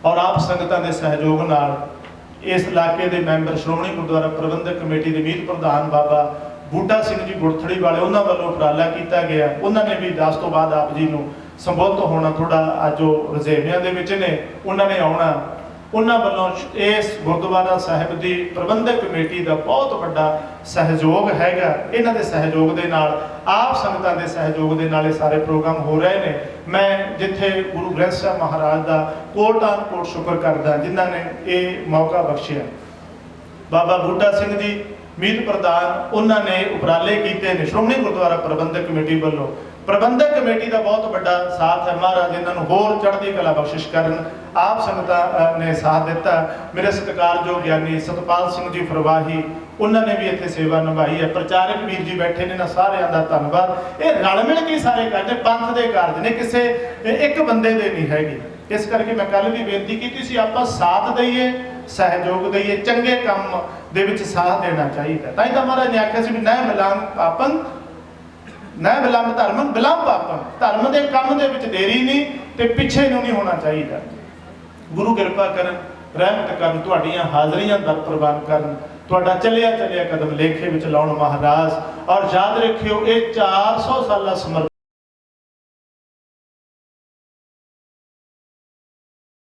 Speaker 1: ਔਰ ਆਪ ਸੰਗਤਾਂ ਦੇ ਸਹਿਯੋਗ ਨਾਲ ਇਸ ਇਲਾਕੇ ਦੇ ਮੈਂਬਰ ਸ਼੍ਰੋਮਣੀ ਗੁਰਦੁਆਰਾ ਪ੍ਰਬੰਧਕ ਕਮੇਟੀ ਦੇ ਮੀਤ ਪ੍ਰਧਾਨ ਬਾਬਾ ਬੂਟਾ ਸਿੰਘ ਜੀ ਗੁਰਥੜੀ ਵਾਲੇ, ਉਹਨਾਂ ਵੱਲੋਂ ਉਪਰਾਲਾ ਕੀਤਾ ਗਿਆ। ਉਹਨਾਂ ਨੇ ਵੀ 10 ਤੋਂ ਬਾਅਦ ਆਪ ਜੀ ਨੂੰ ਸੰਬੋਧਨ ਹੋਣਾ, ਥੋੜਾ ਅੱਜ ਉਹ ਰਜੇਵਿਆਂ ਦੇ ਵਿੱਚ ਨੇ, ਉਹਨਾਂ ਨੇ ਆਉਣਾ। ਉਹਨਾਂ ਵੱਲੋਂ ਇਸ ਗੁਰਦੁਆਰਾ ਸਾਹਿਬ ਦੀ ਪ੍ਰਬੰਧਕ ਕਮੇਟੀ ਦਾ ਬਹੁਤ ਵੱਡਾ ਸਹਿਯੋਗ ਹੈਗਾ। ਇਹਨਾਂ ਦੇ ਸਹਿਯੋਗ ਦੇ ਨਾਲ, ਆਪ ਸੰਗਤਾਂ ਦੇ ਸਹਿਯੋਗ ਦੇ ਨਾਲ ਇਹ ਸਾਰੇ ਪ੍ਰੋਗਰਾਮ ਹੋ ਰਹੇ ਨੇ। ਮੈਂ ਜਿੱਥੇ ਗੁਰੂ ਗ੍ਰੰਥ ਸਾਹਿਬ ਮਹਾਰਾਜ ਦਾ ਕੋਟਾਨ ਕੋਟ ਸ਼ੁਕਰ ਕਰਦਾ ਜਿਨ੍ਹਾਂ ਨੇ ਇਹ ਮੌਕਾ ਬਖਸ਼ਿਆ। ਬਾਬਾ ਬੂਟਾ ਸਿੰਘ ਜੀ ਮੀਤ ਪ੍ਰਧਾਨ, ਉਹਨਾਂ ਨੇ ਉਪਰਾਲੇ ਕੀਤੇ ਨੇ ਸ਼੍ਰੋਮਣੀ ਗੁਰਦੁਆਰਾ ਪ੍ਰਬੰਧਕ ਕਮੇਟੀ ਵੱਲੋਂ। ਪ੍ਰਬੰਧਕ ਕਮੇਟੀ ਦਾ ਬਹੁਤ ਵੱਡਾ ਸਾਥ ਹੈ। ਮਹਾਰਾਜ ਇਹਨਾਂ ਨੂੰ ਹੋਰ ਚੜ੍ਹਦੀ ਕਲਾ ਬਖਸ਼ਿਸ਼ ਕਰਨ। ਆਪ ਸੰਗਤਾਂ ਨੇ ਸਾਥ ਦਿੱਤਾ। ਮੇਰੇ ਸਤਿਕਾਰਯੋਗ ਗਿਆਨੀ ਸਤਪਾਲ ਸਿੰਘ ਜੀ ਫਰਵਾਹੀ, ਉਹਨਾਂ ਨੇ ਵੀ ਇੱਥੇ ਸੇਵਾ ਨਿਭਾਈ ਹੈ। ਪ੍ਰਚਾਰਕ ਵੀਰ ਜੀ ਬੈਠੇ ਨੇ ਨਾ, ਸਾਰਿਆਂ ਦਾ ਧੰਨਵਾਦ। ਇਹ ਰਲ ਮਿਲ ਕੇ ਸਾਰੇ ਕਰਦੇ ਪੰਥ ਦੇ ਕਾਰਜ ਨੇ, ਕਿਸੇ ਇੱਕ ਬੰਦੇ ਦੇ ਨਹੀਂ ਹੈਗੇ। ਇਸ ਕਰਕੇ ਮੈਂ ਕੱਲ ਵੀ ਬੇਨਤੀ ਕੀਤੀ ਸੀ, ਆਪਾਂ ਸਾਥ ਦਈਏ, ਸਹਿਯੋਗ ਦਈਏ, ਚੰਗੇ ਕੰਮ ਦੇ ਵਿੱਚ ਸਾਥ ਦੇਣਾ ਚਾਹੀਦਾ। ਤਾਂ ਹੀ ਤਾਂ ਮਹਾਰਾਜ ਨੇ ਆਖਿਆ ਸੀ ਵੀ ਨਾ ਮਿਲਾਮ ਪਾਪਨ ਨਾ ਵਿਲੰਬ ਧਰਮ ਵਿਲੰਬ ਪਾਪਨ। ਧਰਮ ਦੇ ਕੰਮ ਦੇ ਵਿੱਚ ਦੇਰੀ ਨਹੀਂ ਤੇ ਪਿੱਛੇ ਨੂੰ ਨਹੀਂ ਹੋਣਾ ਚਾਹੀਦਾ। ਗੁਰੂ ਕਿਰਪਾ ਕਰਨ, ਰਹਿਮਤ ਕਰਨ, ਤੁਹਾਡੀਆਂ ਹਾਜ਼ਰੀਆਂ ਦਰ ਪ੍ਰਵਾਨ ਕਰਨ, ਤੁਹਾਡਾ ਚੱਲਿਆ ਕਦਮ ਲੇਖੇ ਵਿੱਚ ਲਾਉਣ ਮਹਾਰਾਜ। ਔਰ ਯਾਦ ਰੱਖਿਓ ਇਹ 400 ਸਾਲਾ ਸਮਰਪਣ